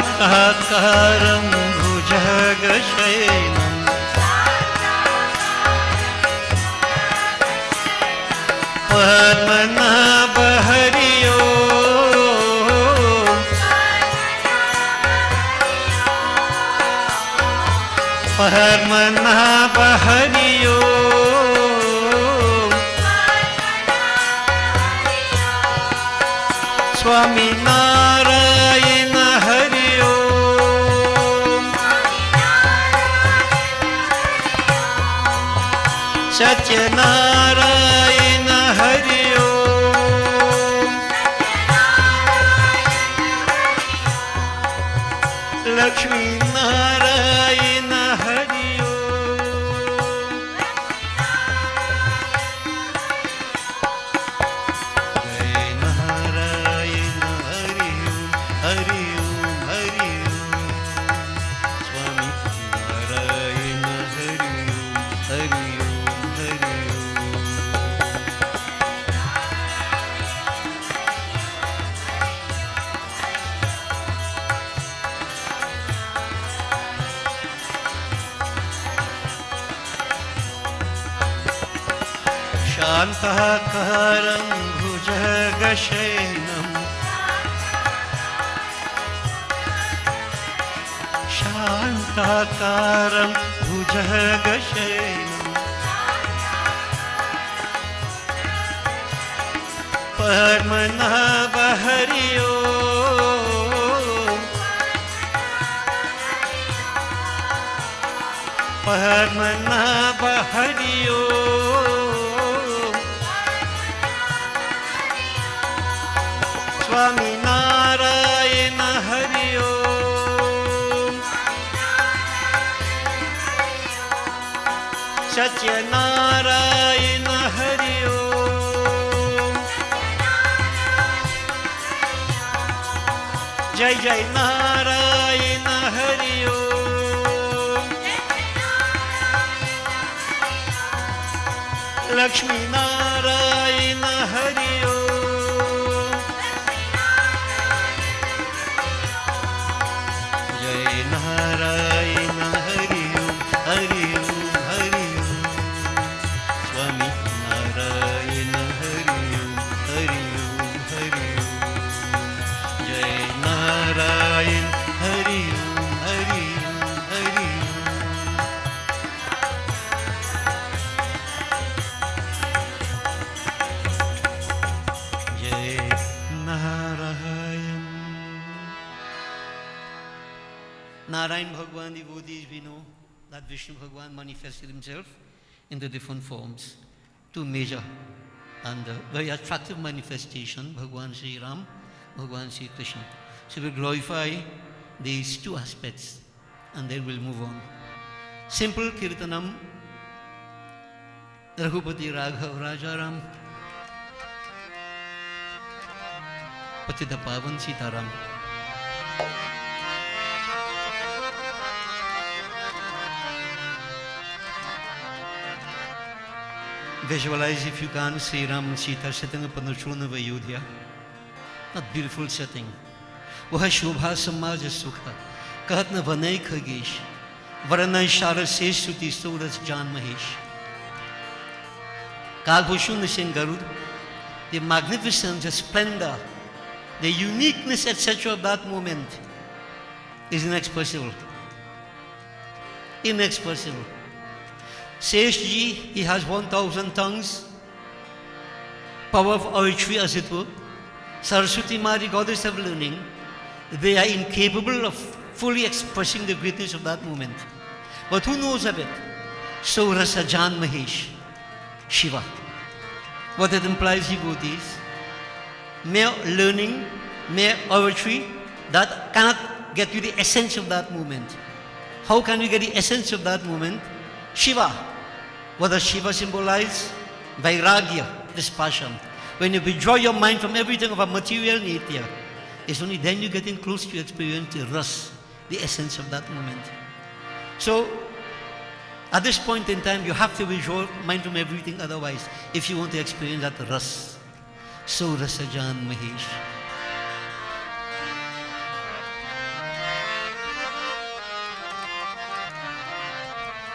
S1: Shantakaram Bhujagashainam Padmanabha Hari Om Padmanabha Hari Satyanarayan Hari ओम लक्ष्मी नारायण हरि ओम जय नारायण हरि ओम हरि ओम हरि ओम स्वामी नारायण हरि ओम हरि ओम हरि ओम शान्ताकारं भुजगशयनं शान्ताकारं भुजगशयनं पद्मनाभ हरि ओम पद्मनाभ हरि ओम स्वामी नारायण हरि ओम सत्यनारायण हरि ओम जय जय नारायण हरि ओम लक्ष्मी नारायण हरि ओम जय नारायण हरि ओम हरि ओम हरि ओम स्वामी नारायण हरि ओम हरि ओम हरि ओम जय नारायण हरि ओम हरि ओम हरि ओम जय Narayan Narayan Bhagwan devotees, we know that Vishnu Bhagwan manifested himself in the different forms, two major and very attractive manifestation, Bhagwan Sri Ram, Bhagwan Sri Krishna. So we glorify these two aspects and then we'll move on. Simple Kirtanam, Raghupati Raghav Rajaram, Patita Pavan Sitaram. Visualize, if you can, Sri Ram and Sita sitting upon the throne of Ayodhya. That beautiful setting. Waha Shobha Samaj Sukha. Kahatna Vanay Khagesh. Varanay Shara Sesuti Suras Jan Mahesh. Kalbhushun Singh Garud. The magnificence, the splendor, the uniqueness, etc. of that moment is inexpressible. Inexpressible. Seshji, he has 1,000 tongues, power of oratory as it were. Saraswati Mari, goddess of learning, they are incapable of fully expressing the greatness of that moment. But who knows of it? So Rasa Jan Mahesh, Shiva. What it implies, devotees, mere learning, mere oratory, that cannot get you the essence of that moment. How can we get the essence of that moment? Shiva. What does Shiva symbolize? Vairagya, dispassion. When you withdraw your mind from everything of a material nature, it's only then you get in close to experience the ras, the essence of that moment. So, at this point in time, you have to withdraw mind from everything otherwise if you want to experience that ras. So Rasajan Mahesh.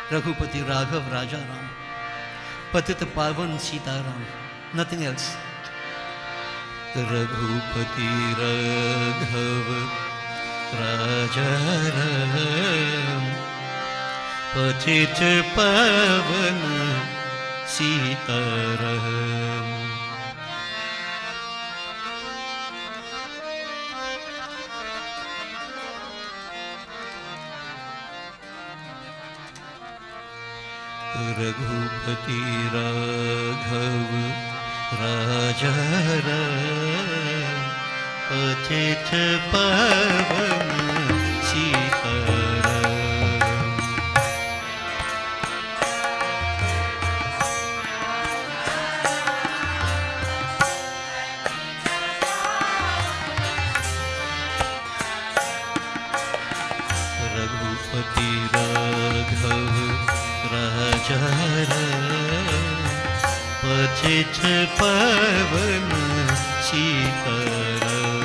S1: Raghupati Raghav Raja Ram, Patita Pavan Sita Ram, nothing else. Raghupati Raghav Raja Ram, Patita Pavan Sita Ram. Raghupati Raghav राजा राम, पतित पावन सीताराम। रघुपति राघव राजा राम, पतित पावन सीताराम।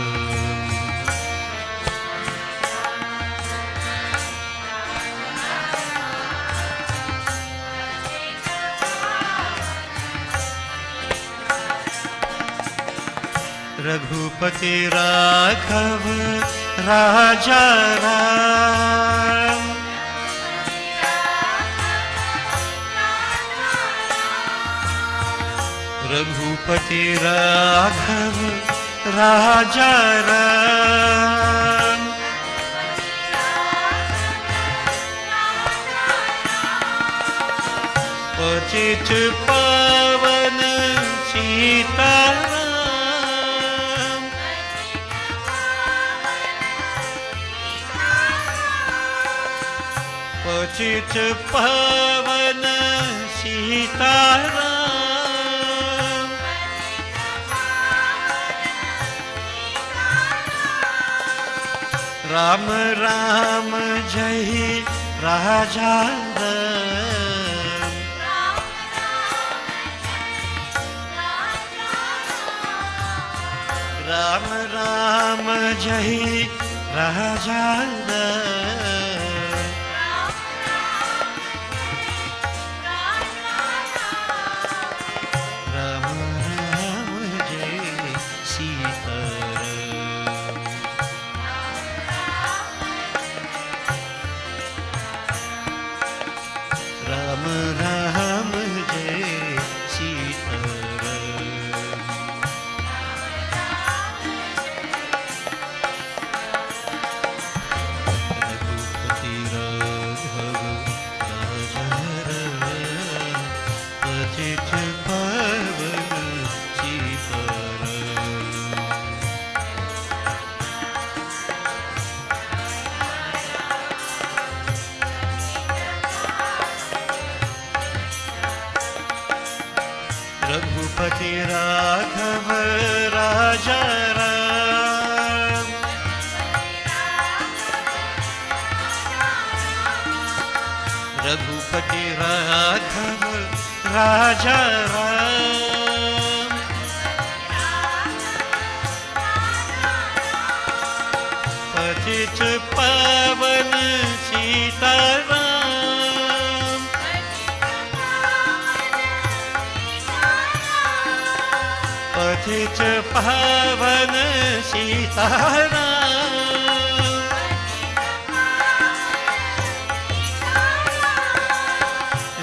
S1: रघुपति राघव राजा राम, रघुपति राघव राजा राम, पतित पावन सीताराम, पतित पावन सीताराम। राम राम जय राजा राम, राम राम जय राजा राम, राम राम जय सीताराम। राम राम जय सीताराम। रघुपति राघव राजा राम, पतित पावन सीताराम। रघुपति राघव राजा राम, रघुपति राघव राजा राम, पतित पावन सीताराम, पतित पावन सीताराम।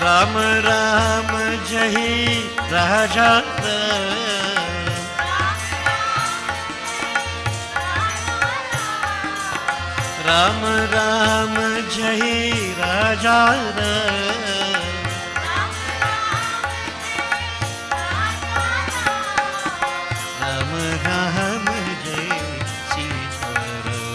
S1: राम राम जय राजा राम, राम राम जय राजा राम, राम राम जय सीताराम।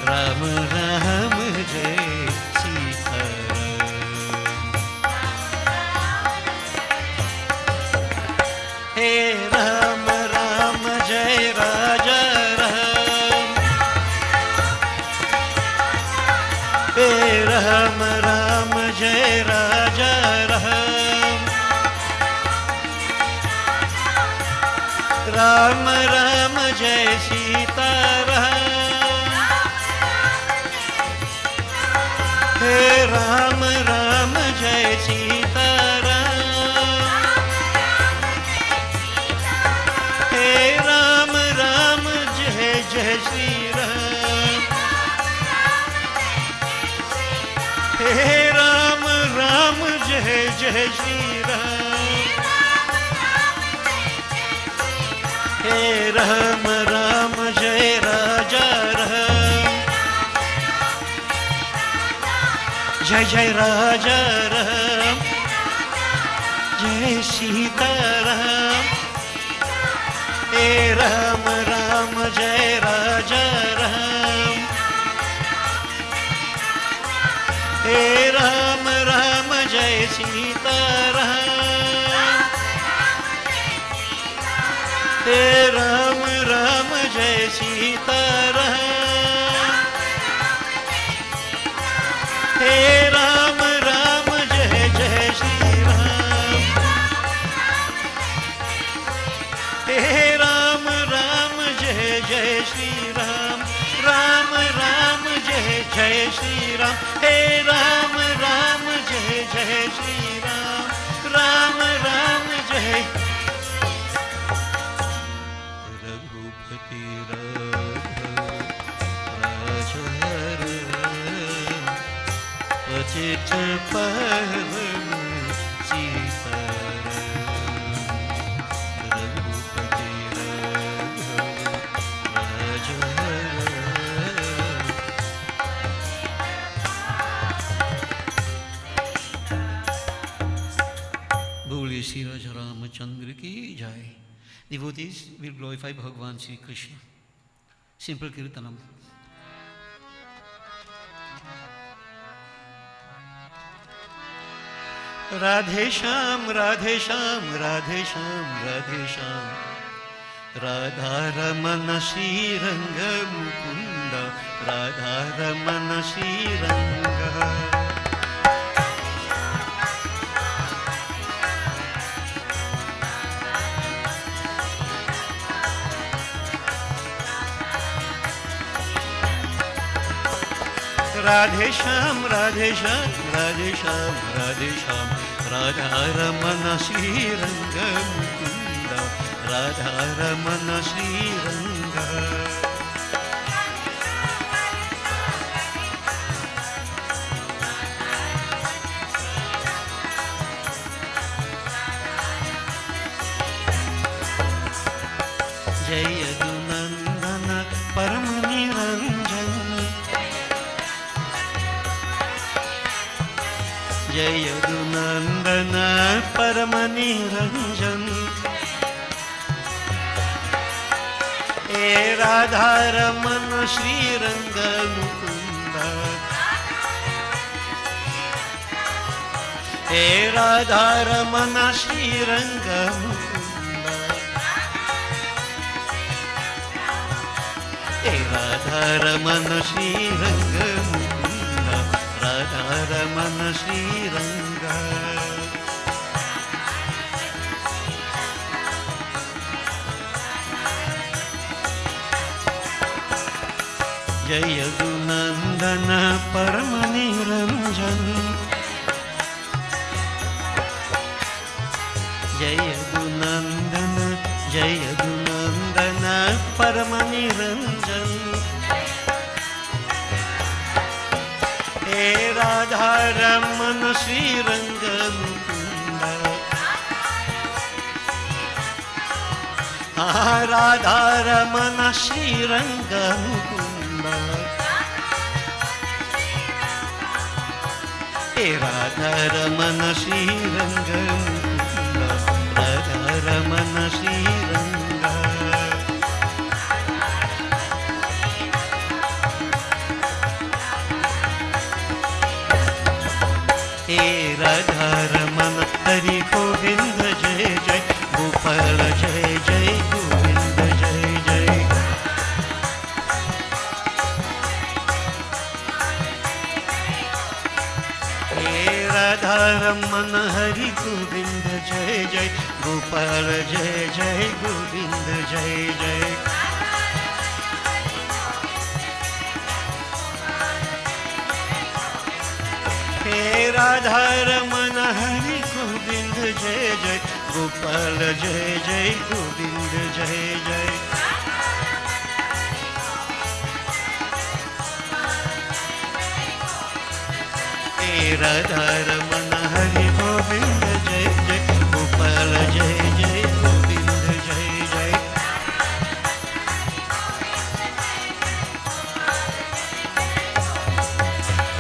S1: राम राम जय सीताराम। हे राम राम जय राजा राम, हे राम राम जय राजा राम, राम राम जय सीताराम। हे राम राम जय सीताराम, हे राम राम जय जय श्री राम, हे राम राम जय जय श्री राम, हे राम राम जय राजा राम, जय जय राजा राम, जय सीताराम। हे राम राम जय राजा राम, हे राम राम जय सीताराम। हे राम राम जय सीताराम, हे राम राम जय जय श्री राम। हे राम राम जय जय श्री राम, राम राम जय जय श्री राम। हे राम राम जय जय श्री राम, राम राम जय। रघुपति राघव राजहर अचित पवन सीताराम। रघुपति राघव राजहर। बोलिए श्री राजा रामचंद्र की जय। Devotees will glorify Bhagavan Sri Krishna. Simple Kirtanam. Radhe Shyam, Radhe Shyam, Radhe Shyam, Radhe Shyam. Radha Ramana Shri Ranga Mukunda, Radha Ramana Shri Ranga. Radhe Shyam, Radhe Shyam, Radhe Shyam, Radhe Shyam. Radha Ramana Shri Ranga Mukunda, Radha Ramana Shri Ranga. Jai Adunandana Param Niranjan, जय यदुनंदन परम निरंजन। हे राधा रमन श्री रंग मुकुंद, हे राधा रमन श्री रंग मुकुंद, हे राधा रमन श्री रंग मुकुंद, राधा रमन श्री रंगा। जय यदुनंदन परम निरंजन, जय यदुनंदन, जय यदुनंदन परम निरंजन। हे राधा रमन श्री रंग मुकुंद, राधा रमन श्री रंग मुकुंद, हे राधा रमन श्री रंग मुकुंद, राधा रमन श्री रंग। हे राधा रमन हरि गोविंद जय जय, गोपाल जय जय गोविंद जय जय। हे राधा रमन हरि गोविंद जय जय, गोपाल जय जय गोविंद जय जय। हे राधा रमन हरि गोविंद जय जय, गोपाल जय जय गोविंद जय जय। हे राधा रमन हरि गोविंद जय जय, गोपाल जय जय गोविंद जय जय।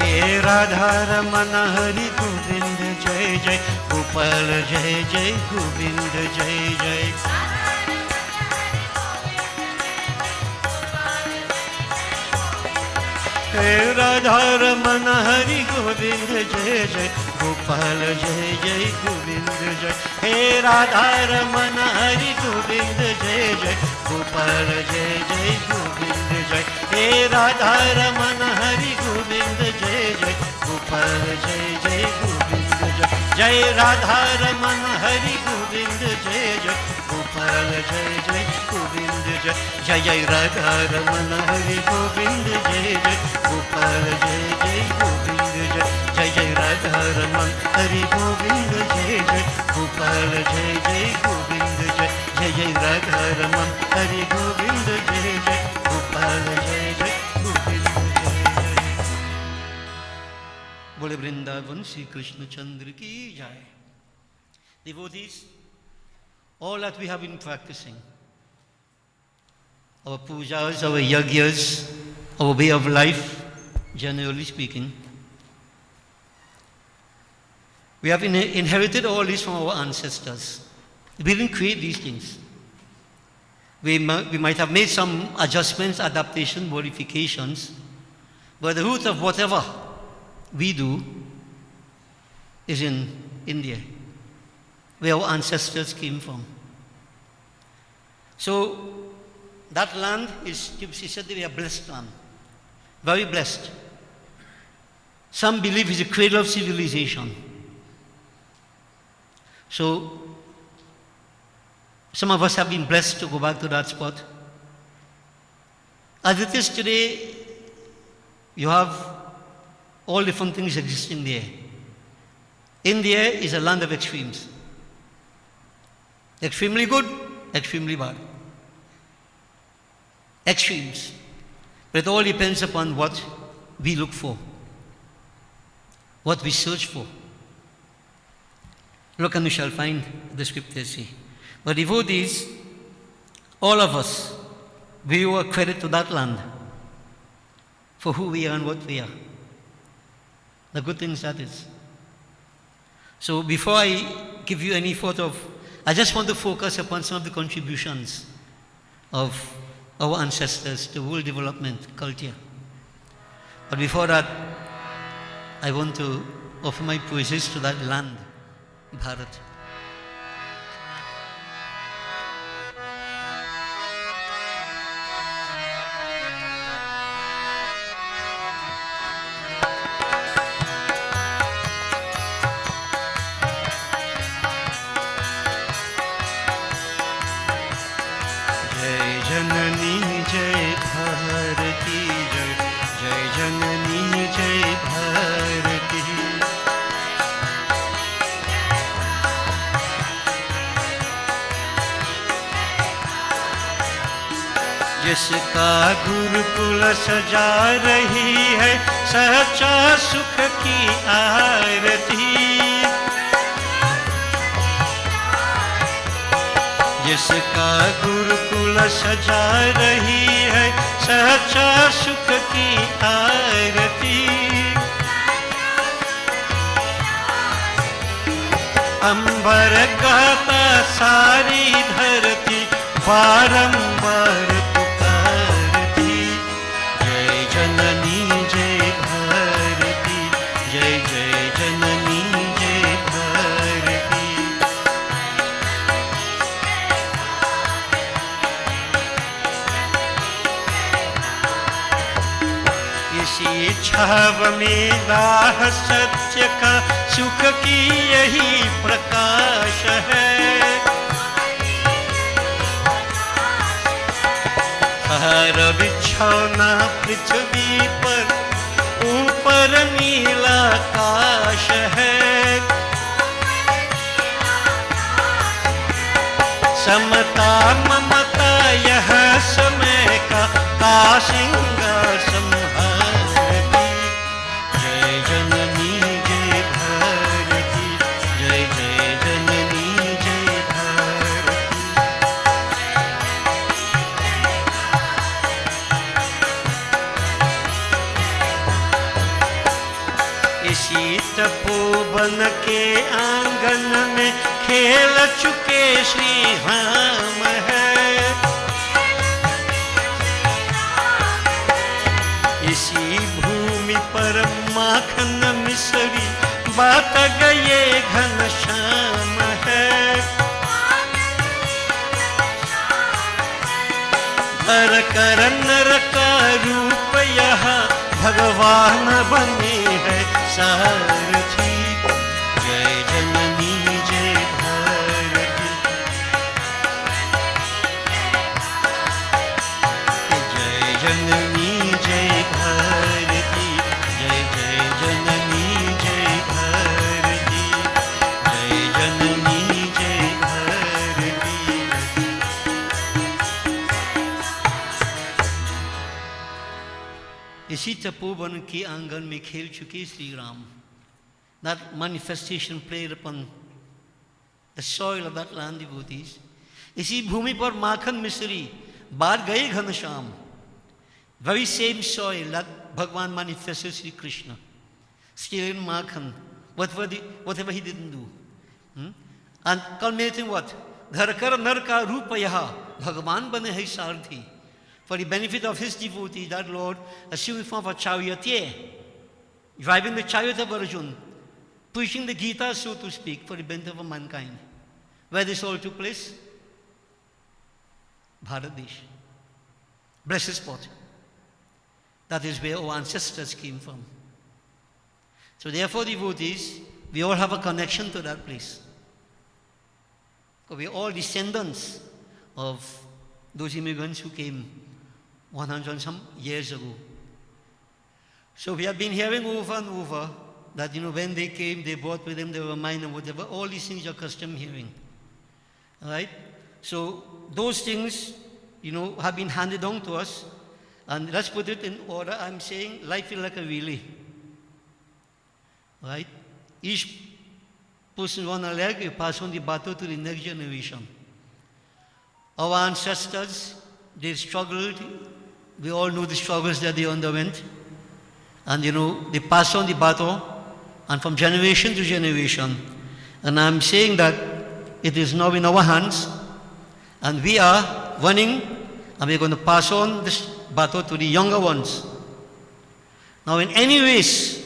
S1: हे राधा रमन हरि गोविंद जय जय, गोपाल जय जय गोविंद जय जय। हे राधा रमन हरि गोविंद जय जय, गोपाल जय जय गोविंद जय। हे राधा रमन हरि गोविंद जय जय, गोपाल जय जय गोविंद जय। हे राधा रमन हरि गोविंद जय जय, गोपाल जय जय गोविंद जय। जय राधा रमन हरि गोविंद जय जय, गोपाल जय जय गोविंद जय। जय जय राधा रमन हरि गोविंद जय जय, गोपाल जय जय गोविंद जय। जय जय राधा रमन हरि गोविंद जय जय, गोपाल जय जय गोविंद जय। जय जय राधा रमन हरि गोविंद जय जय, गोपाल जय जय गोविंद जय जय। बोले वृंदावन श्री कृष्ण चंद्र की जय। Devotees, all that we have been practicing, our pujas, our yagyas, our way of life, generally speaking, we have inherited all this from our ancestors. We didn't create these things. We might have made some adjustments, adaptations, modifications, but the root of whatever we do is in India, where our ancestors came from. So that land is, she said, to be a blessed land, very blessed. Some believe it's a cradle of civilization. So some of us have been blessed to go back to that spot. As it is today, you have all different things existing there. India is a land of extremes. Extremely good, extremely bad. Extremes. But it all depends upon what we look for, what we search for. Look and we shall find, the scriptures say. But devotees, all of us, we owe credit to that land for who we are and what we are. The good things that is. So before I give you any thought of, I just want to focus upon some of the contributions of our ancestors to world development culture. But before that, I want to offer my praises to that land, Bharat. जिसका गुरुकुल सजा रही है सच्चा सुख की आरती, जिसका गुरुकुल सजा रही है सच्चा सुख की आरती। अंबर गाता सारी धरती बारंबार पुकारती, जय जननी जय भारती, जय जय जननी जय भारती। इसी छाव में राह सत्य का सुख की यही प्रकाश है। हर बिछौना पृथ्वी पर ऊपर नीला आकाश है। समता ममता यह समय का सिंहासन संहारती, जय जननी जय भारती, जय जय जननी जय भारती। इसी तपोवन के आंगन में खेल चुके श्री राम है। इसी भूमि पर माखन मिश्री बात गए घनश्याम है। हर कर नर का रूप यहाँ भगवान बने हैं सारथी। जय जननी जय भारती, जय जननी जय भारती, जय जय जननी जय भारती, जय जननी जय भारती। इसी तपोवन के आंगन में खेल चुके Shri Ram. That manifestation played upon the soil of that land, devotees. इसी भूमि पर माखन मिश्री बार गए Ghanshyam. Very same soil that Bhagwan manifested Sri Krishna. Still in Makhan, whatever he didn't do. And culminating what? Ghar kar nar ka rupa yaha, Bhagwan bane hai sarthi. For the benefit of his devotee, that Lord assumed the form of a charioteer, driving the chariot of Arjuna, preaching the Gita, so to speak, for the benefit of mankind. Where this all took place? Bharatadesh. Blessed spot. That is where our ancestors came from. So therefore, devotees, we all have a connection to that place. Because we are all descendants of those immigrants who came 100 and some years ago. So we have been hearing over and over that, when they came, they brought with them their mind and whatever. All these things you're accustomed hearing. All right? So those things, have been handed down to us. And let's put it in order. I'm saying life is like a relay. Right? Each person on a leg, you pass on the baton to the next generation. Our ancestors, they struggled. We all know the struggles that they underwent. And they pass on the baton, and from generation to generation. And I'm saying that it is now in our hands, and we are running, and we're going to pass on this baton to the younger ones. Now in any race,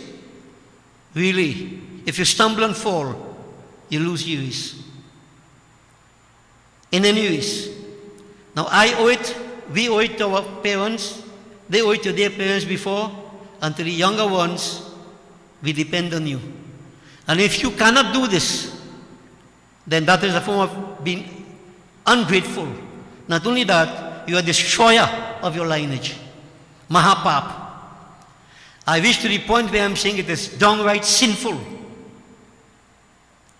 S1: really, if you stumble and fall, you lose your race. In any race. Now we owe it to our parents, they owe it to their parents before, and to the younger ones, we depend on you. And if you cannot do this, then that is a form of being ungrateful. Not only that, you are a destroyer of your lineage. Mahapap. I wish to the point where I'm saying it is downright sinful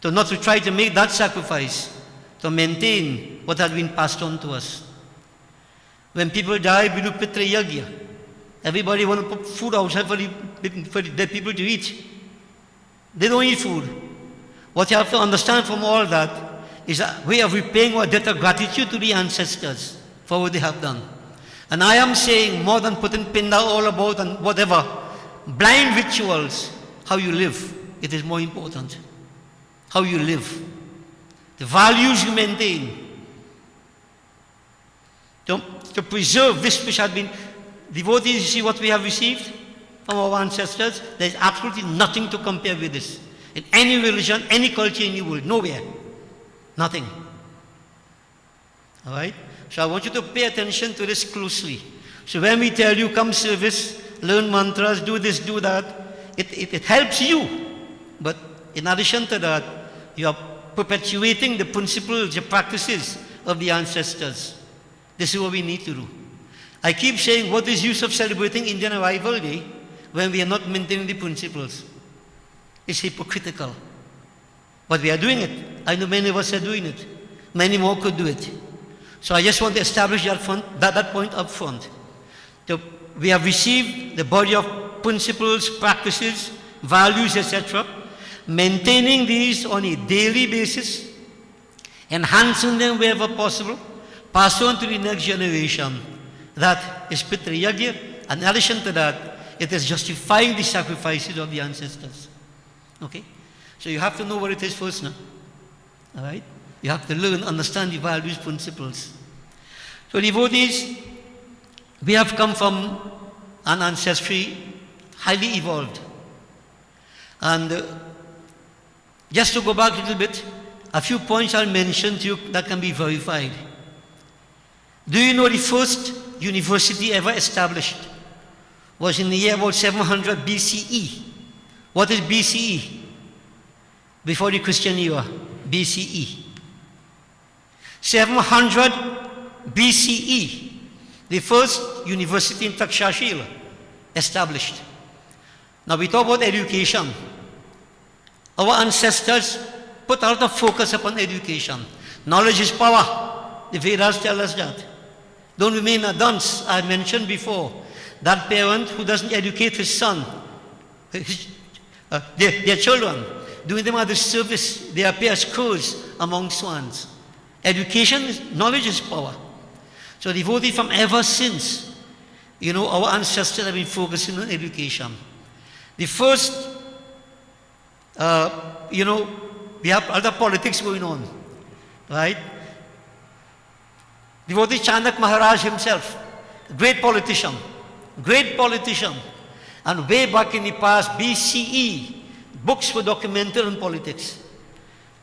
S1: to not to try to make that sacrifice to maintain what has been passed on to us. When people die, we do Pitra Yagya. Everybody wants to put food outside for the dead people to eat. They don't eat food. What you have to understand from all that is a way of repaying our debt of gratitude to the ancestors for what they have done. And I am saying, more than putting pinda all about and whatever, blind rituals, how you live, it is more important. How you live. The values you maintain. To preserve this which has been, devotees, you see what we have received from our ancestors? There is absolutely nothing to compare with this. In any religion, any culture in the world, nowhere. Nothing. All right? So I want you to pay attention to this closely. So when we tell you, come service, learn mantras, do this, do that, it helps you. But in addition to that, you are perpetuating the principles, the practices of the ancestors. This is what we need to do. I keep saying, what is use of celebrating Indian Arrival Day when we are not maintaining the principles? It's hypocritical. But we are doing it. I know many of us are doing it. Many more could do it. So I just want to establish that point up front. We have received the body of principles, practices, values, etc. Maintaining these on a daily basis, enhancing them wherever possible, pass on to the next generation. That is Pitra Yagya. And in addition to that, it is justifying the sacrifices of the ancestors. Okay? So you have to know what it is first, no? All right? You have to learn, understand the values, principles. So devotees, we have come from an ancestry highly evolved. And just to go back a little bit, a few points I'll mention to you that can be verified. Do you know the first university ever established was in the year about 700 BCE? What is BCE? Before the Christian era, BCE. 700 BCE, the first university in Takshashila established. Now we talk about education. Our ancestors put a lot of focus upon education. Knowledge is power. The Vedas tell us that. Don't remain a dunce. I mentioned before, that parent who doesn't educate his son, their children, doing them a disservice, they appear as crows among swans. Education, knowledge is power. So devotees from ever since, our ancestors have been focusing on education. The first, we have other politics going on, right? Devotee Chanak Maharaj himself, great politician, and way back in the past, BCE, books were documented on politics.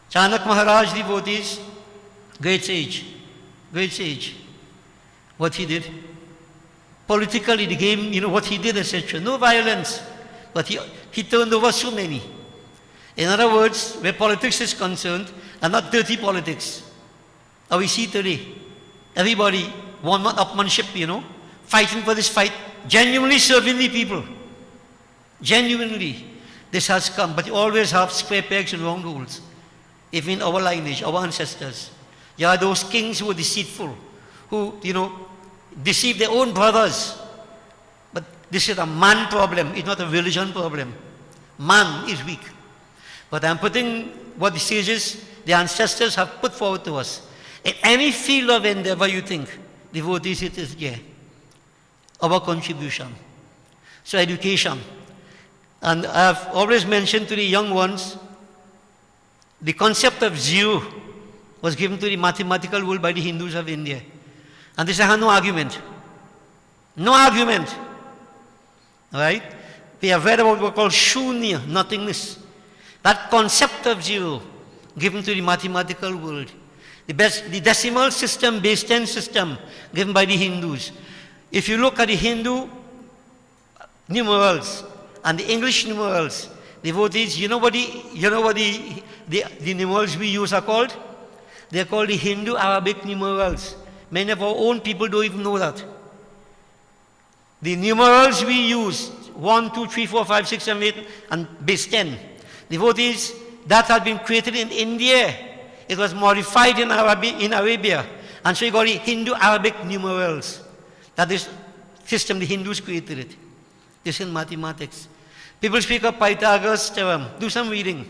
S1: Chanak Maharaj, devotees, great sage. What he did? Politically, the game, what he did, etc. No violence, but he turned over so many. In other words, where politics is concerned, and not dirty politics. How we see today, everybody, one-man upmanship, fighting for this fight, genuinely serving the people. Genuinely, this has come, but you always have square pegs and round holes. Even our lineage, our ancestors. There are those kings who were deceitful, who, deceived their own brothers. But this is a man problem, it's not a religion problem. Man is weak. But I'm putting what the sages, the ancestors have put forward to us. In any field of endeavor you think, devotees, it is there. Our contribution. So education. And I've always mentioned to the young ones, the concept of zero was given to the mathematical world by the Hindus of India. And this has no argument. No argument. All right? We have read about what we call shunya, nothingness. That concept of zero given to the mathematical world. The decimal system, base 10 system given by the Hindus. If you look at the Hindu numerals and the English numerals, devotees, you know what the numerals we use are called? They are called the Hindu-Arabic numerals. Many of our own people don't even know that. The numerals we use, 1, 2, 3, 4, 5, 6, 7, 8, and base 10. Devotees, that had been created in India. It was modified in Arabia. And so you got the Hindu-Arabic numerals. That is system, the Hindus created it. This is mathematics. People speak of Pythagoras' theorem. Do some reading.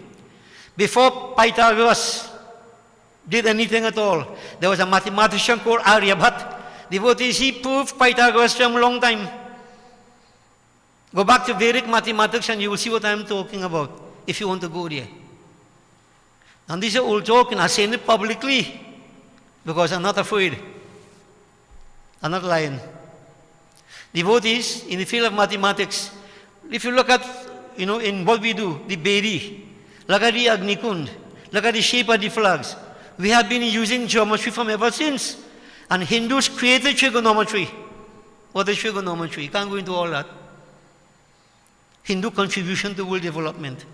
S1: Before Pythagoras did anything at all, there was a mathematician called Aryabhat. Devotees, he proved Pythagoras' theorem a long time. Go back to Vedic mathematics and you will see what I am talking about, if you want to go there. And this is old talk, and I'm saying it publicly because I'm not afraid. I'm not lying. Devotees, in the field of mathematics, if you look at, in what we do, the Bedi, look at the Agnikund, look at the shape of the flags. We have been using geometry from ever since. And Hindus created trigonometry. What is trigonometry? You can't go into all that. Hindu contribution to world development.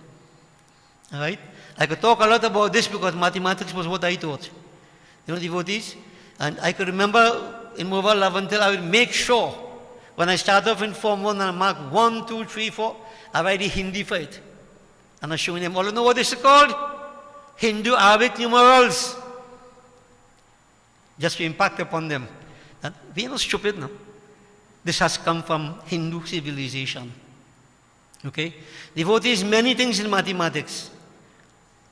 S1: All right? I could talk a lot about this because mathematics was what I taught. Devotees. And I could remember in Mobile Lavantil, I would make sure when I start off in Form 1 and I mark 1, 2, 3, 4, I write the Hindi for it. And I'm showing them all. You know what this is called? Hindu-Arabic numerals. Just to impact upon them. And we are not stupid, no? This has come from Hindu civilization. Okay? Devotees, many things in mathematics.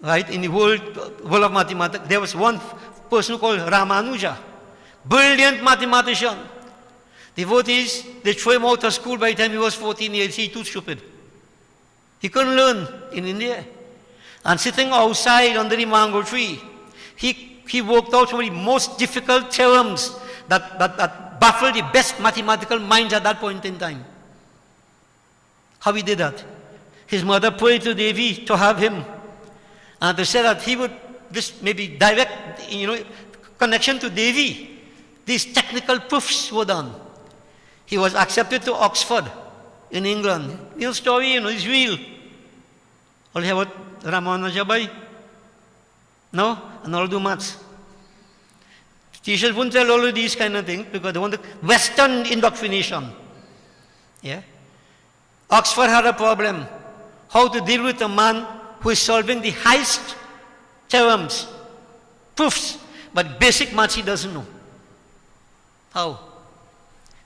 S1: Right? In the world of mathematics, there was one person called Ramanuja. Brilliant mathematician. Devotees, they threw him out of school by the time he was 14 years. He's too stupid. He couldn't learn in India. And sitting outside under the mango tree, he worked out some of the most difficult theorems that baffled the best mathematical minds at that point in time. How he did that? His mother prayed to Devi to have him, and to say that he would just maybe direct, connection to Devi. These technical proofs were done. He was accepted to Oxford in England. Real story, it's real. All you have what Ramana Jabai? No? And all do maths. Teachers won't tell all of these kind of things because they want the Western indoctrination. Yeah? Oxford had a problem. How to deal with a man who is solving the highest theorems, proofs, but basic maths he doesn't know. How?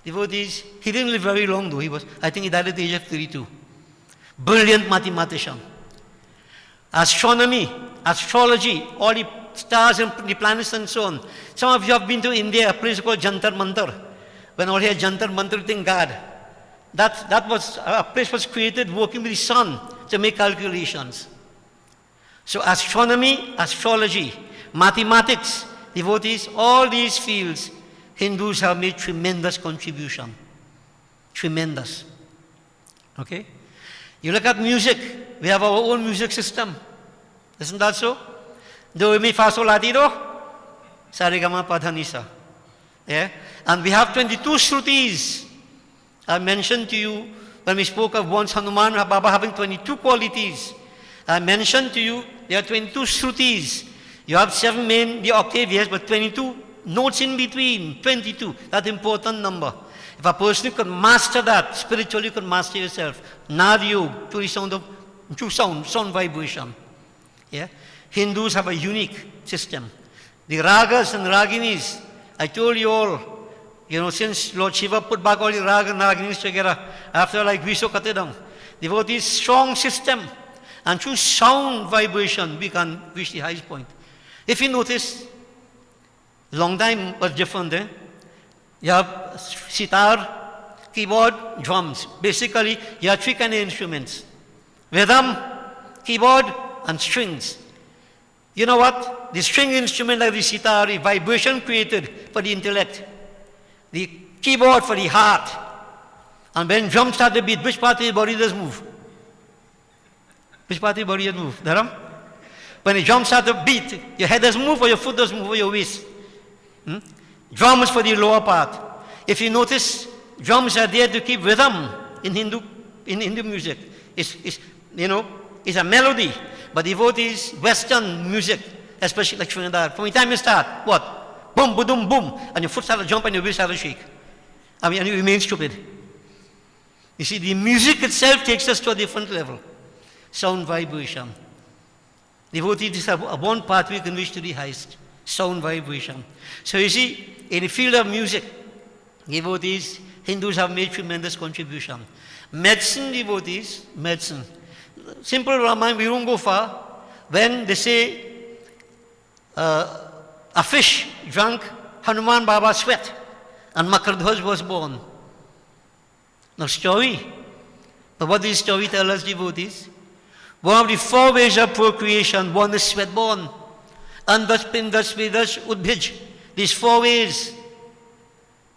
S1: Devotees, he didn't live very long though. I think he died at the age of 32. Brilliant mathematician. Astronomy, astrology, all the stars and the planets and so on. Some of you have been to India, a place called Jantar Mantar. When all here Jantar Mantar thing God. That was, a place was created working with the sun to make calculations. So astronomy, astrology, mathematics, devotees, all these fields, Hindus have made tremendous contribution. Tremendous. Okay? You look at music, we have our own music system. Isn't that so? Do, re, mi, fa, sol, la, ti, do. Sa, re, ga, ma, pa, dha, ni, sa. Yeah? And we have 22 shrutis. I mentioned to you when we spoke of once Hanuman Baba having 22 qualities. I mentioned to you there are 22 shrutis. You have 7 main, the octave, yes, but 22 notes in between, 22. That's an important number. If a person could master that, spiritually could master yourself. Nadyo, to the sound of, to sound vibration. Yeah? Hindus have a unique system. The ragas and raginis, I told you all, since Lord Shiva put back all the ragas and raginis together, after like Viso cut it down. Devotees, strong system. And through sound vibration, we can reach the highest point. If you notice, long time was different, eh? You have sitar, keyboard, drums. Basically, you have 3 kind of instruments. Rhythm, keyboard, and strings. You know what? The string instrument like the sitar, the vibration created for the intellect. The keyboard for the heart. And when drums start to beat, which part of the body does move? Which part of the body does move? Dharam? When the drums start to beat, your head does move or your foot does move or your waist? Drums for the lower part. If you notice, drums are there to keep rhythm in Hindu music. It's a melody. But devotees, Western music, especially like Trinidad, from the time you start, what? Boom, boom, boom, and your foot starts to jump and your waist starts to shake. And you remain stupid. You see, the music itself takes us to a different level. Sound vibration. Devotees have one pathway can reach to the highest. Sound vibration. So you see, in the field of music, devotees, Hindus have made tremendous contribution. Medicine, devotees, medicine. Simple Ramayana, we won't go far. When they say a fish drank Hanuman Baba's sweat and Makardhwaj was born. Now story. But what does the story tell us, devotees? One of the 4 ways of procreation, one is sweat born. Andas, Pindas, Vedas, Udbhij. These 4 ways.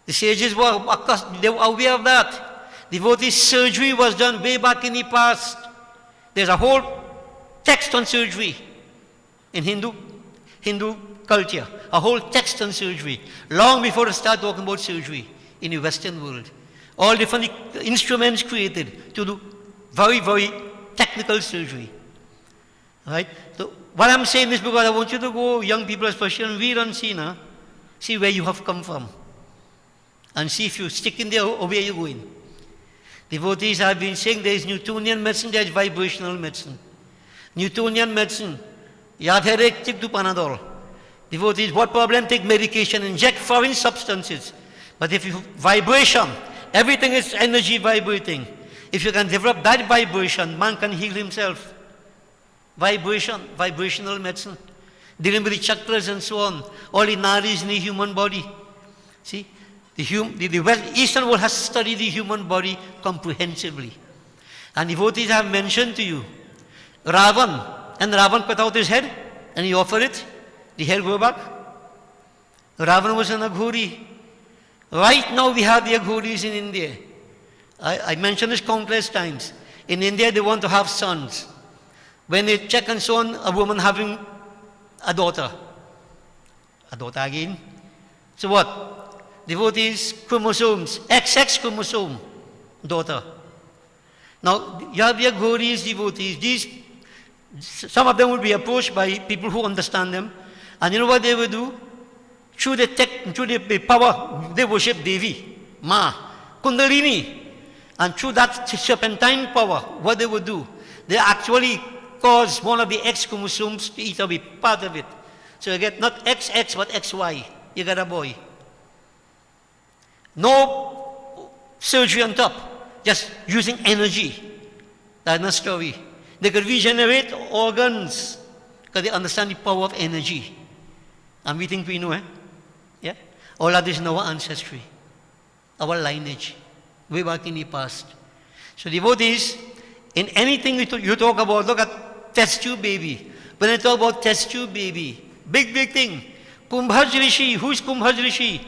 S1: The sages were aware of that. Devotees, surgery was done way back in the past. There's a whole text on surgery in Hindu culture. A whole text on surgery. Long before they start talking about surgery in the Western world. All different instruments created to do very, very technical surgery. Right? So what I'm saying is because I want you to go, young people especially, and read and see where you have come from. And see if you stick in there or where you're going. Devotees have been saying there is Newtonian medicine, there is vibrational medicine. Newtonian medicine, you have headache, take to Panadol. Devotees, what problem? Take medication, inject foreign substances. But if you vibration, everything is energy vibrating. If you can develop that vibration, man can heal himself. Vibration, vibrational medicine. Dealing with the chakras and so on. All the nadis in the human body. See? The Eastern world has studied the human body comprehensively. And devotees have mentioned to you, Ravan, and Ravan cut out his head, and he offered it, the head grew back. Ravan was an Aghori. Right now we have the Aghoris in India. I mentioned this countless times. In India they want to have sons. When they check and so on, a woman having a daughter. A daughter again. So what? Devotees, chromosomes, XX chromosome, daughter. Now, you have the Aghoris, devotees. Some of them will be approached by people who understand them. And you know what they will do? Through the power, they worship Devi, Ma, Kundalini. And through that serpentine power, what they will do? They actually cause one of the X chromosomes to eat away part of it. So you get not XX, but XY. You get a boy. No surgery on top, just using energy. That's not story. They could regenerate organs because they understand the power of energy. And we think we know, eh? Yeah? All that is in our ancestry, our lineage, way back in the past. So devotees, in anything you talk about, look at test tube baby. When I talk about test tube baby, big thing. Kumbhaj Rishi, who is Kumbhaj Rishi?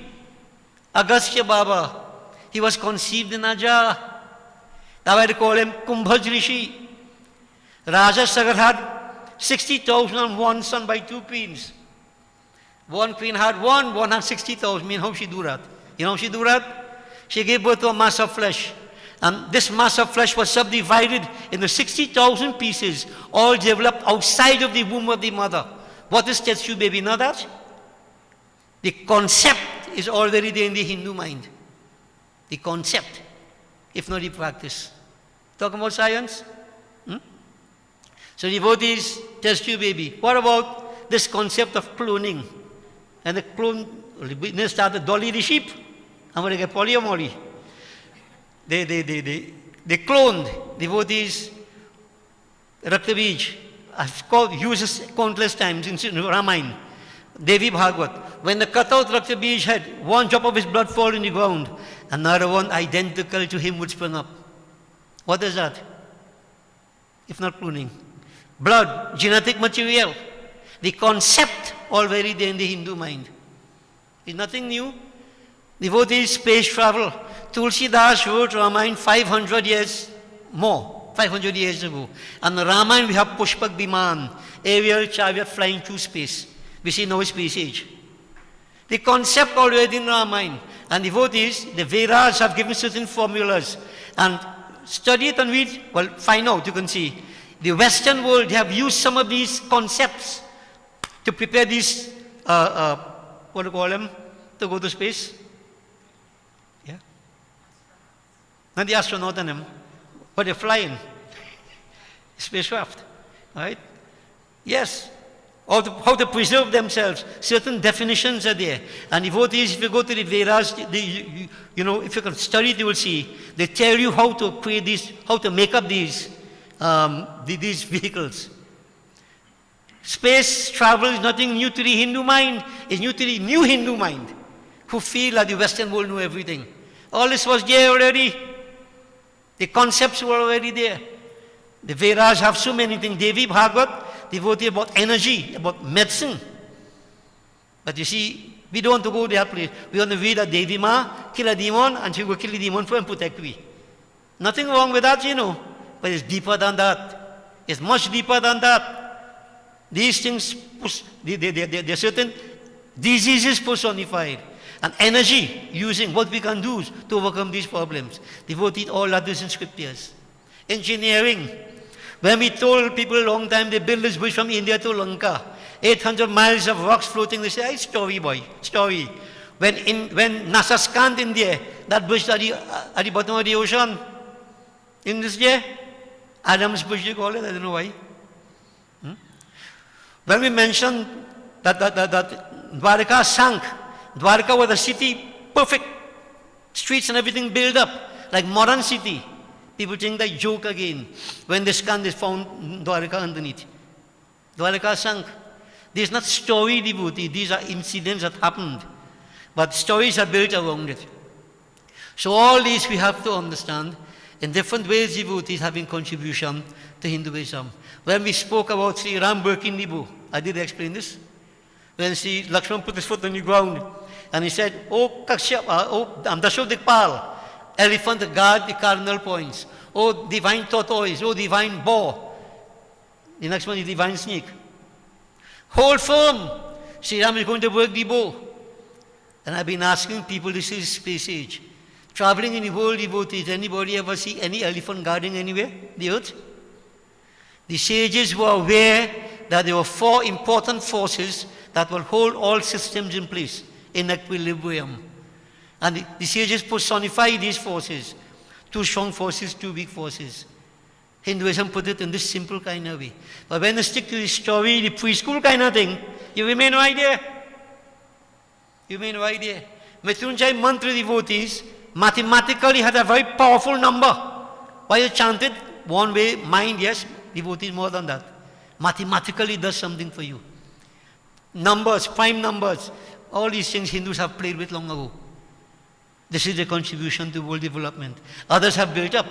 S1: Agastya Baba. He was conceived in a jar. That's why they call him Kumbhaj Rishi. Raja Sagar had 60,001 sons by 2 queens. One queen had one had 60,000. I mean, how she do that? You know how she do that? She gave birth to a mass of flesh. And this mass of flesh was subdivided into 60,000 pieces, all developed outside of the womb of the mother. What is test tube baby? Know that? The concept is already there in the Hindu mind. The concept, if not the practice. Talking about science? So devotees, test tube baby. What about this concept of cloning? And the clone, they started dolly the sheep. And when they get polyamory, they cloned devotees. Raktabij, I've used countless times in Ramayana. Devi Bhagavat. When they cut out Raktabij's head, one drop of his blood fall in the ground, another one identical to him would spring up. What is that? If not cloning. Blood, genetic material. The concept already there in the Hindu mind. It's nothing new. Devotees, space travel. Tulsidas wrote Ramayana 500 years more, 500 years ago. And in Ramayana we have Pushpak Biman, aerial chariot flying through space. We see no space age. The concept already in Ramayana. And devotees, the Vedas have given certain formulas. And study it and read, well, find out, you can see. The Western world, they have used some of these concepts to prepare these, what do you call them, to go to space. Yeah? Not the astronaut and them, but they're flying. Spacecraft, right? Yes. How to preserve themselves. Certain definitions are there. And devotees, if you go to the Vedas, you know, if you can study it, you will see. They tell you how to create these, how to make up these vehicles. Space travel is nothing new to the Hindu mind. It's new to the new Hindu mind, who feel that the Western world knew everything. All this was there already. The concepts were already there. The Vedas have so many things. Devi Bhagavat, devotee about energy, about medicine. But you see, we don't want to go to that place. We want to read that Devi Ma, kill a demon, and she will kill the demon for and protect we. Nothing wrong with that, you know. But it's deeper than that. It's much deeper than that. These things, there are certain diseases personified. And energy using what we can do to overcome these problems. Devoted all others in scriptures. Engineering. When we told people a long time they built this bridge from India to Lanka, 800 miles of rocks floating, they say, hey, story boy, story. When NASA scanned India, that bridge at the bottom of the ocean, in this year, Adam's bridge they call it, I don't know why. When we mentioned that Dwarka sank, Dwarka was a city, perfect streets and everything built up, like modern city. People think that joke again. When they scanned, they found Dwarka underneath. Dwarka sank. This is not story, devotee. These are incidents that happened. But stories are built around it. So all these we have to understand. in different ways, devotees having contribution to Hinduism. When we spoke about Sri Ram working Nibu, I did explain this. When Sri Lakshman put his foot on the ground, and he said, "Oh Kashyap, oh Dashodikpal, elephant guard the cardinal points. Oh divine tortoise, oh divine boar." The next one is divine snake. Hold firm. Sri Ram is going to work the bow. And I've been asking people, this is space age. Traveling in the world, devotees, anybody ever see any elephant guarding anywhere? The earth? The sages were aware that there were 4 important forces that will hold all systems in place, in equilibrium. And the sages personify these forces. 2 strong forces, 2 weak forces. Hinduism put it in this simple kind of way. But when you stick to the story, the preschool kind of thing, you remain right there. You remain right there. Mrityunjay mantra devotees mathematically had a very powerful number. Why you chanted one way, mind, yes, devotees more than that. Mathematically does something for you. Numbers, prime numbers, all these things Hindus have played with long ago. This is their contribution to world development. Others have built up.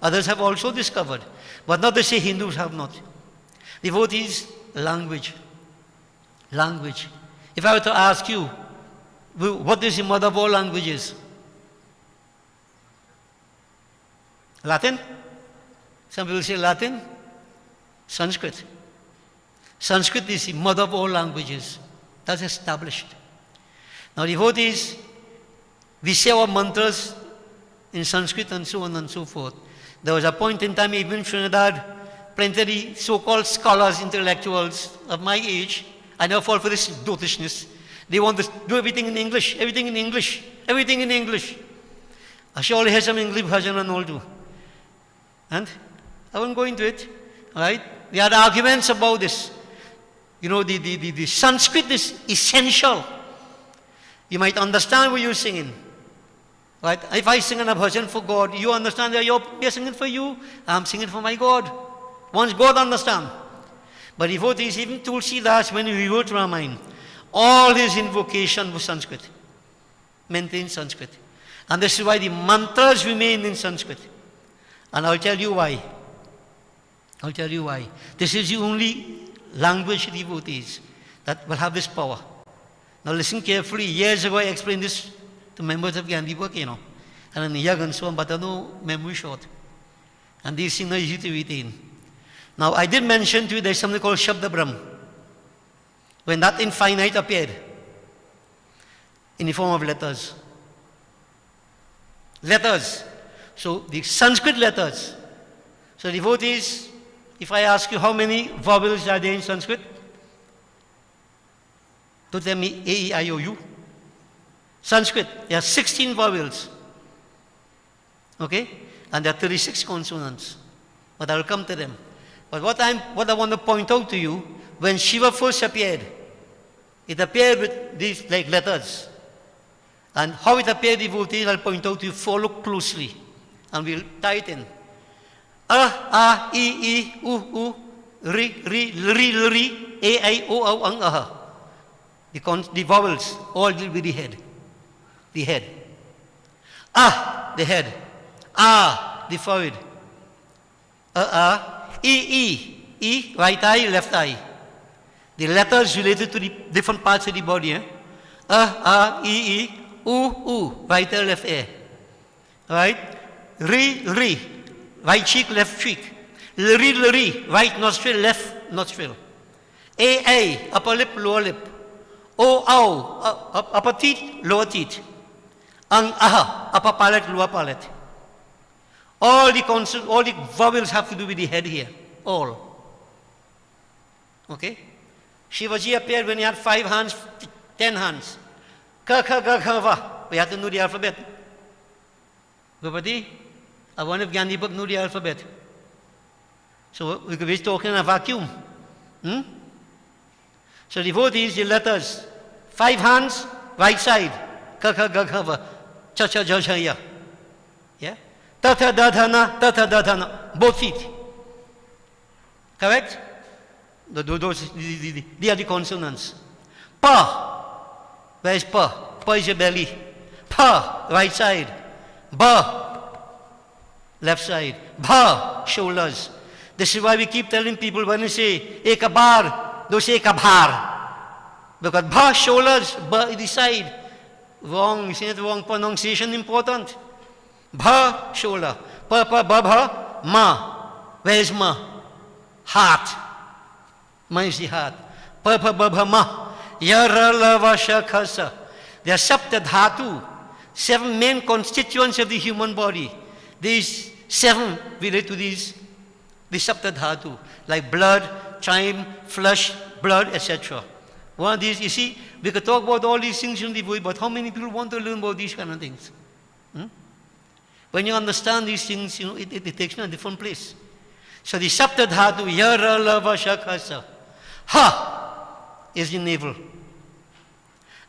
S1: Others have also discovered. But not to say Hindus have not. Devotees, language. Language. If I were to ask you, what is the mother of all languages? Latin? Some people say Latin. Sanskrit. Sanskrit is the mother of all languages. That's established. Now devotees, we say our mantras in Sanskrit and so on and so forth. There was a point in time, even in Trinidad, plenty of the so-called scholars, intellectuals of my age, I never fall for this dotishness. They want to do everything in English, everything in English, everything in English. I surely have some English version and all too. And I won't go into it, all right? We had arguments about this. You know, the Sanskrit is essential. You might understand what you're singing. Right? If I sing a bhajan for God, you understand that you're singing for you, I'm singing for my God. Once God understand. But devotees, even Tulsidas, when he wrote Ramayana, all his invocation was Sanskrit. Maintained Sanskrit. And this is why the mantras remain in Sanskrit. And I'll tell you why. I'll tell you why. This is the only language, devotees, that will have this power. Now listen carefully. Years ago I explained this to members of Gandhi work, you know, and in young and so on, but I know memory short. And these things are easy to retain. Now I did mention to you there's something called Shabda Brahm. When that infinite appeared in the form of letters. Letters. So the Sanskrit letters. So devotees, if I ask you how many vowels are there in Sanskrit, don't tell me A, E, I, O, U. Sanskrit, there are 16 vowels. Okay? And there are 36 consonants. But I will come to them. But what I want to point out to you, when Shiva first appeared, it appeared with these like letters. And how it appeared, devotees, I'll point out to you. Follow closely. And we'll tie it in. A, I, U, Ri, A, I, O, Au, Ang, Aha. The vowels all deal with the head. The head. The head. The forehead. E, right eye, left eye. The letters related to the different parts of the body. E, U, right ear, left ear. Right? Ri, right cheek, left cheek. Ri, right nostril, left nostril. A, upper lip, lower lip. O, upper teeth, lower teeth. Ang, aha, upper palate, lower palate. All the vowels have to do with the head here. All. Okay? Shivaji appeared when he had 5 hands, 10 hands. Ka, kha, ga, kha, va. We have to know the alphabet. Gopati, I wonder if Gandhi book knew the alphabet. So we could be talking in a vacuum. So devotees, the letters. 5 hands, right side. Ka, kha, ga, kha, va. Cha, cha, ja, cha, ya. Yeah? Ta, ta, da, tha, na. Both feet. Correct? They are the consonants. Pa. Where is pa? Pa is your belly. Pa, right side. Ba. left side. Bha, shoulders. This is why we keep telling people when you say ekabar, don't say ekabhar. Because bha, shoulders, ba, the side. Wrong, you see it wrong pronunciation important. Bha, shoulder. Pa, pa, ba, bha, ma. Where is ma? Heart. Ma is the heart. Pa, pa, ba, bha, ma. Yara, lava, shakhasa. There are sapta dhatu, 7 main constituents of the human body. These 7 relate to these sapta dhatu, like blood, chyme, flesh, blood, etc. One of these, you see, we could talk about all these things in the way, but how many people want to learn about these kind of things? When you understand these things, you know, it takes you to a different place. So the sapta dhatu, yara, lava, shakhasa. Ha is the navel.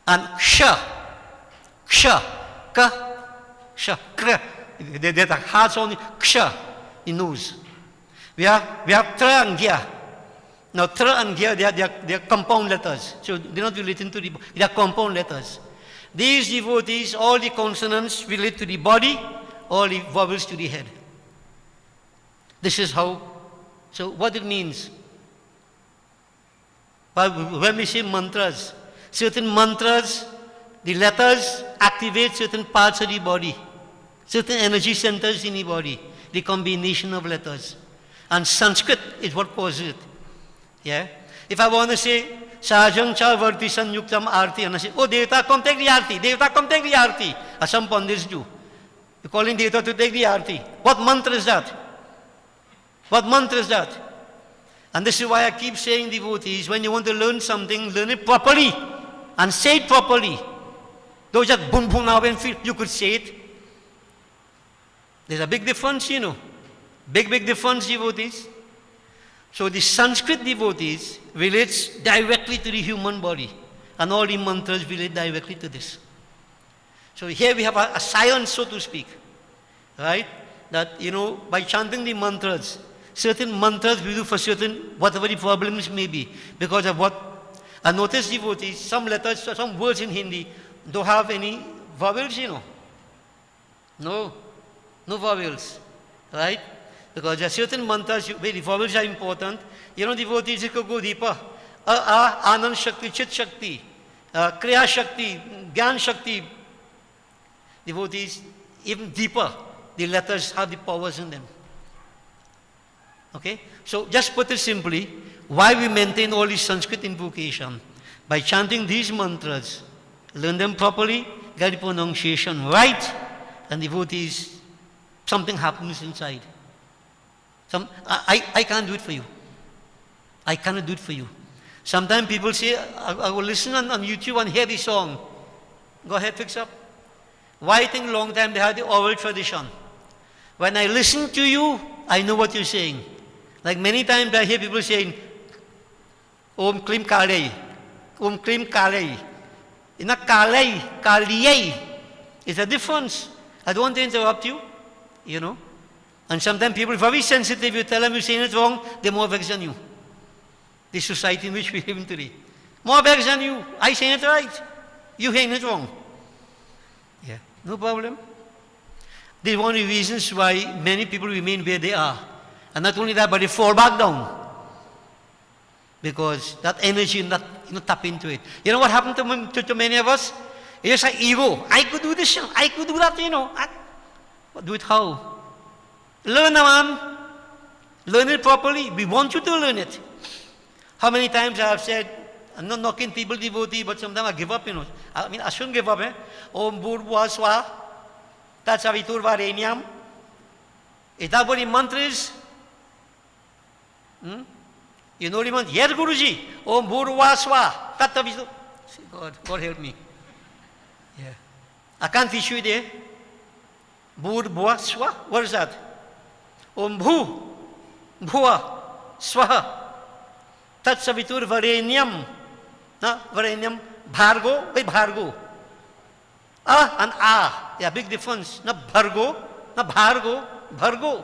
S1: And ksha, ka, sha, kra. There's a hard sound, ksha, the nose. We have tra and gya. Now, tra and gya, they are compound letters. So, they're not relating to the body. They are compound letters. These devotees, all the consonants relate to the body, all the vowels to the head. This is how, so what it means. But when we say mantras, certain mantras, the letters activate certain parts of the body, certain energy centers in the body, the combination of letters. And Sanskrit is what causes it. Yeah? If I want to say, Sajang cha varti sanyuktam arti, and I say, oh, Devata, come take the arti. Devata, come take the arti. As some pandits do. You're calling Devata to take the arti. What mantra is that? What mantra is that? And this is why I keep saying, devotees, when you want to learn something, learn it properly and say it properly. Don't just boom boom now and feel you could say it. There's a big difference, you know. Big difference, devotees. So the Sanskrit devotees relates directly to the human body, and all the mantras relate directly to this. So here we have a science, so to speak, right? That, you know, by chanting the mantras, certain mantras we do for certain, whatever the problems may be, because of what, I notice devotees, some letters, some words in Hindi don't have any vowels, you know. No vowels, right? Because there are certain mantras where the vowels are important. You know, devotees could go deeper. Anand Shakti, Chit Shakti, Kriya Shakti, Gyan Shakti. Devotees, even deeper, the letters have the powers in them. Okay? So, just put it simply, why we maintain all this Sanskrit invocation? By chanting these mantras, learn them properly, get the pronunciation right, and devotees, something happens inside. I can't do it for you. I cannot do it for you. Sometimes people say, I will listen on YouTube and hear the song. Go ahead, fix up. Why I think long time they had the oral tradition. When I listen to you, I know what you're saying. Like many times I hear people saying, Om Klim Kalei, Om Klim Kalei. It's not Kalei, Kaliyei. It's a difference. I don't want to interrupt you, you know. And sometimes people are very sensitive. You tell them you're saying it wrong, they're more vexed than you. The society in which we live in today. More vexed than you. I saying it right. You saying it wrong. Yeah, no problem. This is one of the reasons why many people remain where they are. And not only that, but they fall back down. Because that energy, not tap into it. You know what happened to many of us? It's just like ego. I could do this, I could do that, you know. Do it how? Learn, man. Learn it properly. We want you to learn it. How many times I have said, I'm not knocking people devotee, but sometimes I give up, you know. I mean, I shouldn't give up, eh? Om Bhurva Swaha, Tatsavitur Varenyam. Is that what the mantra is? You know the mantra? Yes, Guruji. Om Bhurva Swaha, Tatsavitur. God help me. Yeah. I can't teach you there. Bhurva Swaha. What is that? Om Bhu, Bhuva, Swaha, Tatsavitur Varenyam, Varenyam, Bhargo, by Bhargo. And yeah, big difference. Not Bhargo, not Bhargo, Bhargo.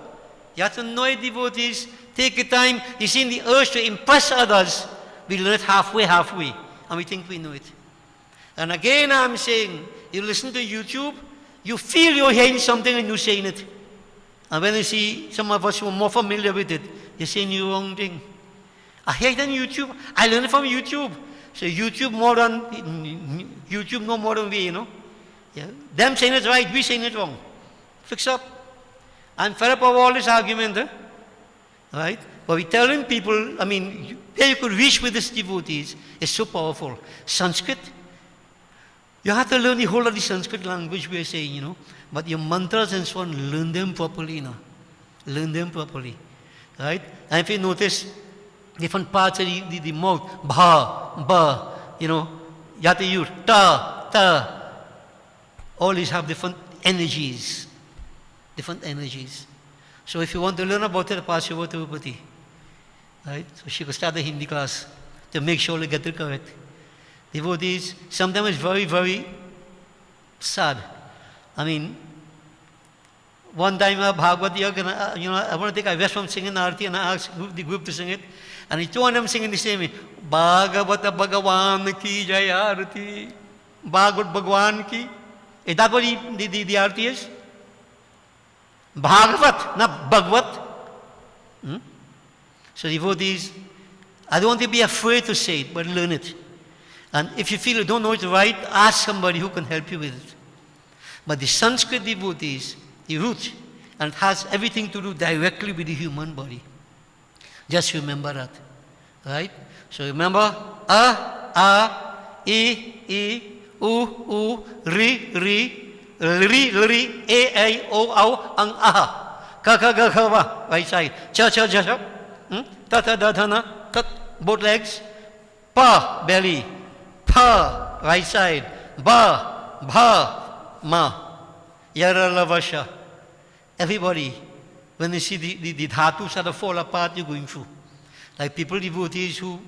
S1: You have to know it, devotees. Take your time. You see, in the urge to impress others, we learn it halfway, and we think we know it. And again, I'm saying, you listen to YouTube, you feel you're hearing something and you're saying it. And when you see some of us who are more familiar with it, you're saying the wrong thing. I hear it on YouTube. I learned it from YouTube. So YouTube no more than we, Yeah. Them saying it right, we saying it wrong. Fix up. I'm fed up of all this argument, right? But we're telling people, where you could reach with these devotees is so powerful. Sanskrit, you have to learn the whole of the Sanskrit language we are saying, But your mantras and so on, learn them properly, Learn them properly, right? And if you notice, different parts of the mouth, bha, ba, you have to use ta, ta. All these have different energies. Different energies. So if you want to learn about it, pass you over to Upati. Right? So she could start a Hindi class to make sure they get it correct. Devotees, sometimes it's very, very sad. One time Bhagavad I want to take a verse from singing Arti and I asked the group to sing it. And two of them singing the same way. Bhagavata Bhagavan ki jai Arti. Bhagavat Bhagavan ki. Is that what the Arti is? Bhagavat, not Bhagavat. So devotees, I don't want to be afraid to say it, but learn it. And if you feel you don't know it right, ask somebody who can help you with it. But the Sanskrit devotees, the root, and it has everything to do directly with the human body. Just remember that. Right? So remember, I, U, Ri, Li, A, O, Ang, Aha. Ka, Ga, Wa, right side. Cha, Ta, Da, Dana, Tat, both legs. Pa, belly. Pa, right side. Ba, Bha, Ma. Yara, Lavasha. Everybody, when they see the dhatus sort of fall apart, you're going through. Like people, devotees who,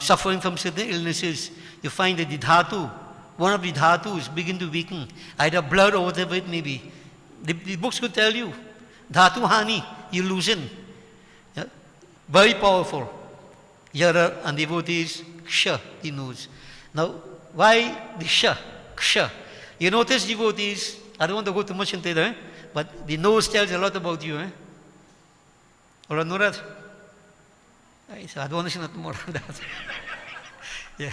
S1: suffering from certain illnesses, you find that the dhatu, one of the dhatus begin to weaken, either blood or whatever it may be. The books could tell you, dhatu hani, you loosen. Yeah? Very powerful. Yara and devotees, ksha, the nose. Now, why the ksha? You notice devotees, I don't want to go too much into it, but the nose tells a lot about you. All right, know that? So I don't want to say nothing more on that. Yeah,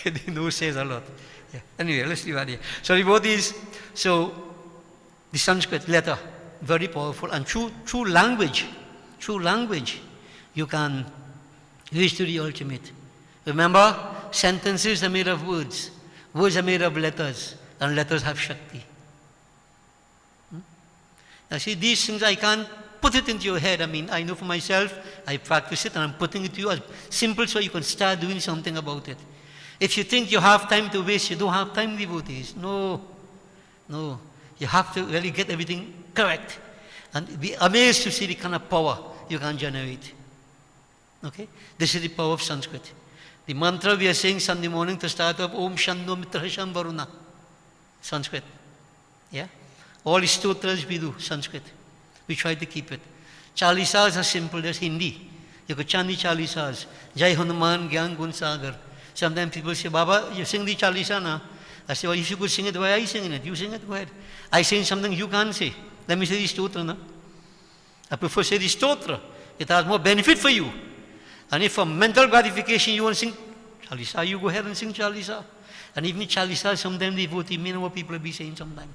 S1: the nose says a lot. Yeah. Anyway, let's leave that here. So devotees, the Sanskrit letter, very powerful, and through language, you can reach to the ultimate. Remember, sentences are made of words. Words are made of letters, and letters have Shakti. Now see, these things I can't put it into your head. I know for myself, I practice it and I'm putting it to you as simple so you can start doing something about it. If you think you have time to waste, you don't have time, devotees. No. You have to really get everything correct and be amazed to see the kind of power you can generate. Okay? This is the power of Sanskrit. The mantra we are saying Sunday morning to start off, Om Shanno Mitrasham Varuna. Sanskrit. Yeah? All the stotras we do, Sanskrit. We try to keep it. Chalisas are simple, there's Hindi. You could chant the Chalisas. Jai Hanuman Gyan Gun Sagar. Sometimes people say, Baba, you sing the Chalisa now. I say, well, if you could sing it, why are you singing it? You sing it, go ahead. I sing something you can't say. Let me say the stotra now. I prefer say the stotra. It has more benefit for you. And if for mental gratification you want to sing Chalisa, you go ahead and sing Chalisa. And even the Chalisa, sometimes the devotee may know what people will be saying sometimes.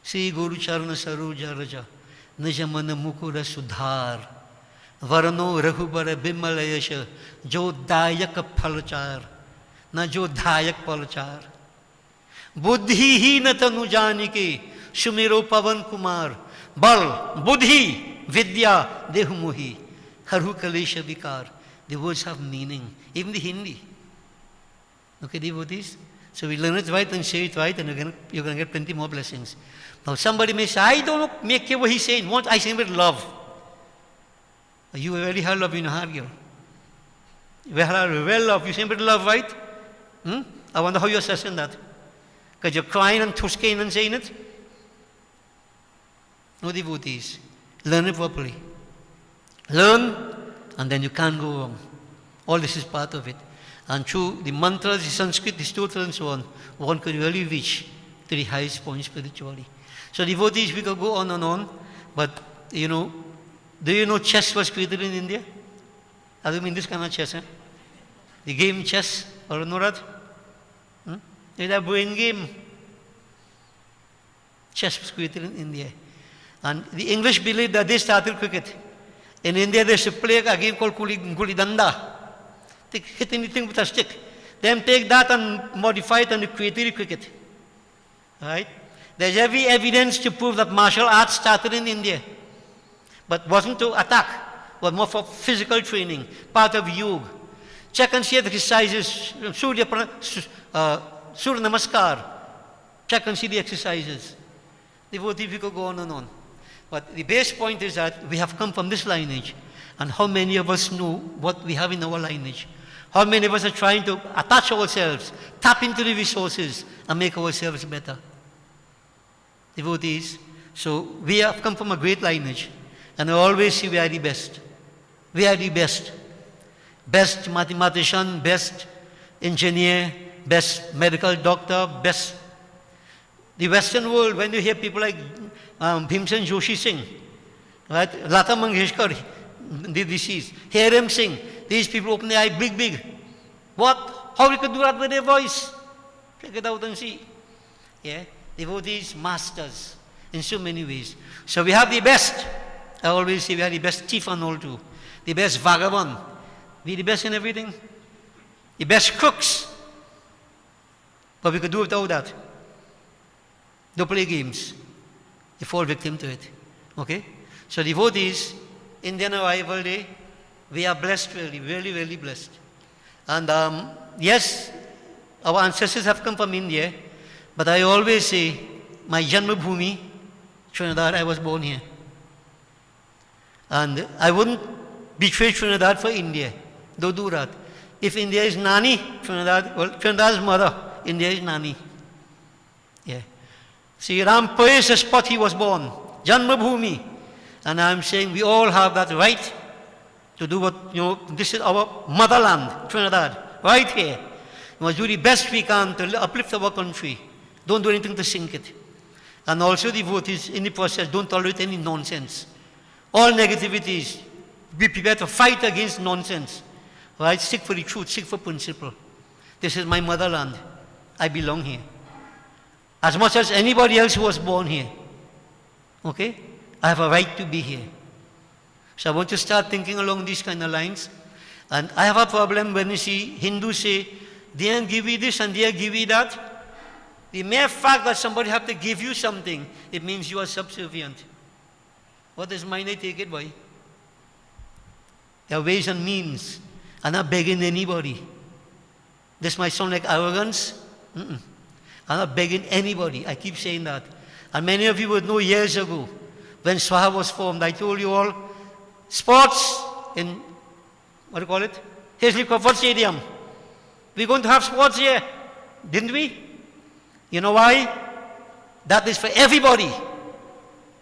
S1: Sri Guru Charana Saroja Raja Nijamana Mukura Sudhar Varano Rahubara Bimalayasha Jo Dayak Palachar Na Jo Dayak Palachar Buddhi hi natanu janike Shumiro Pavan Kumar Bal Buddhi Vidya Dehumuhi Haru Kalesha Vikar. The words have meaning, even the Hindi. Okay, devotees? So we learn it right and say it right, and you're going to get plenty more blessings. Now somebody may say, I don't make care what he's saying. What I say with love. You really have love in your heart, girl. You have love. You say with love, right? I wonder how you're assessing that. Because you're crying and tusking and saying it. No, devotees. Learn it properly. Learn, and then you can't go wrong. All this is part of it. And through the mantras, the Sanskrit, the stotra, and so on, one could really reach to the highest point spiritually. So devotees, we could go on and on, but do you know chess was created in India? I don't mean this kind of chess, the game chess, or know that? It's a brain game. Chess was created in India. And the English believe that they started cricket. In India, they used to play a game called Guli Danda. Hit anything with a stick. Then take that and modify it and create cricket. Right? There's every evidence to prove that martial arts started in India. But wasn't to attack, but more for physical training, part of yoga. Check and see the exercises, Surya Namaskar. Check and see the exercises. Devotee, we could go on and on. But the base point is that we have come from this lineage. And how many of us know what we have in our lineage? How many of us are trying to attach ourselves, tap into the resources, and make ourselves better? Devotees, so we have come from a great lineage. And I always say we are the best. We are the best. Best mathematician, best engineer, best medical doctor, best. The Western world, when you hear people like Bhimsen Joshi sing, right? Lata Mangeshkar, the deceased, hear them sing. These people open their eye big. What? How you could do that with their voice? Check it out and see. Yeah? Devotees, masters, in so many ways. So we have the best. I always say we are the best thief and all too. The best vagabond. We the best in everything. The best crooks. But we could do without that. Don't play games. You fall victim to it. Okay? So devotees, Indian Arrival Day, we are blessed really blessed. And yes, our ancestors have come from India, but I always say, my Janma Bhumi, Trinidad, I was born here. And I wouldn't betray Trinidad for India. Don't do that. If India is Nani, Trinidad's mother, India is Nani. Yeah. See, Ram praised the spot he was born, Janma Bhumi. And I'm saying we all have that right to do what, this is our motherland, Trinidad, right here. We must do the best we can to uplift our country. Don't do anything to sink it. And also devotees in the process, don't tolerate any nonsense. All negativities, be prepared to fight against nonsense. Right? Stick for the truth, stick for principle. This is my motherland. I belong here. As much as anybody else who was born here. Okay? I have a right to be here. So I want to start thinking along these kind of lines. And I have a problem when you see Hindus say, they don't give you this and they don't give you that. The mere fact that somebody have to give you something, it means you are subservient. What is mine, I take it, boy. There are ways and means. I'm not begging anybody. This might sound like arrogance. I'm not begging anybody. I keep saying that. And many of you would know years ago, when SWAHA was formed, I told you all, sports in, what do you call it? Hazley Crawford Stadium. We're going to have sports here, didn't we? You know why? That is for everybody,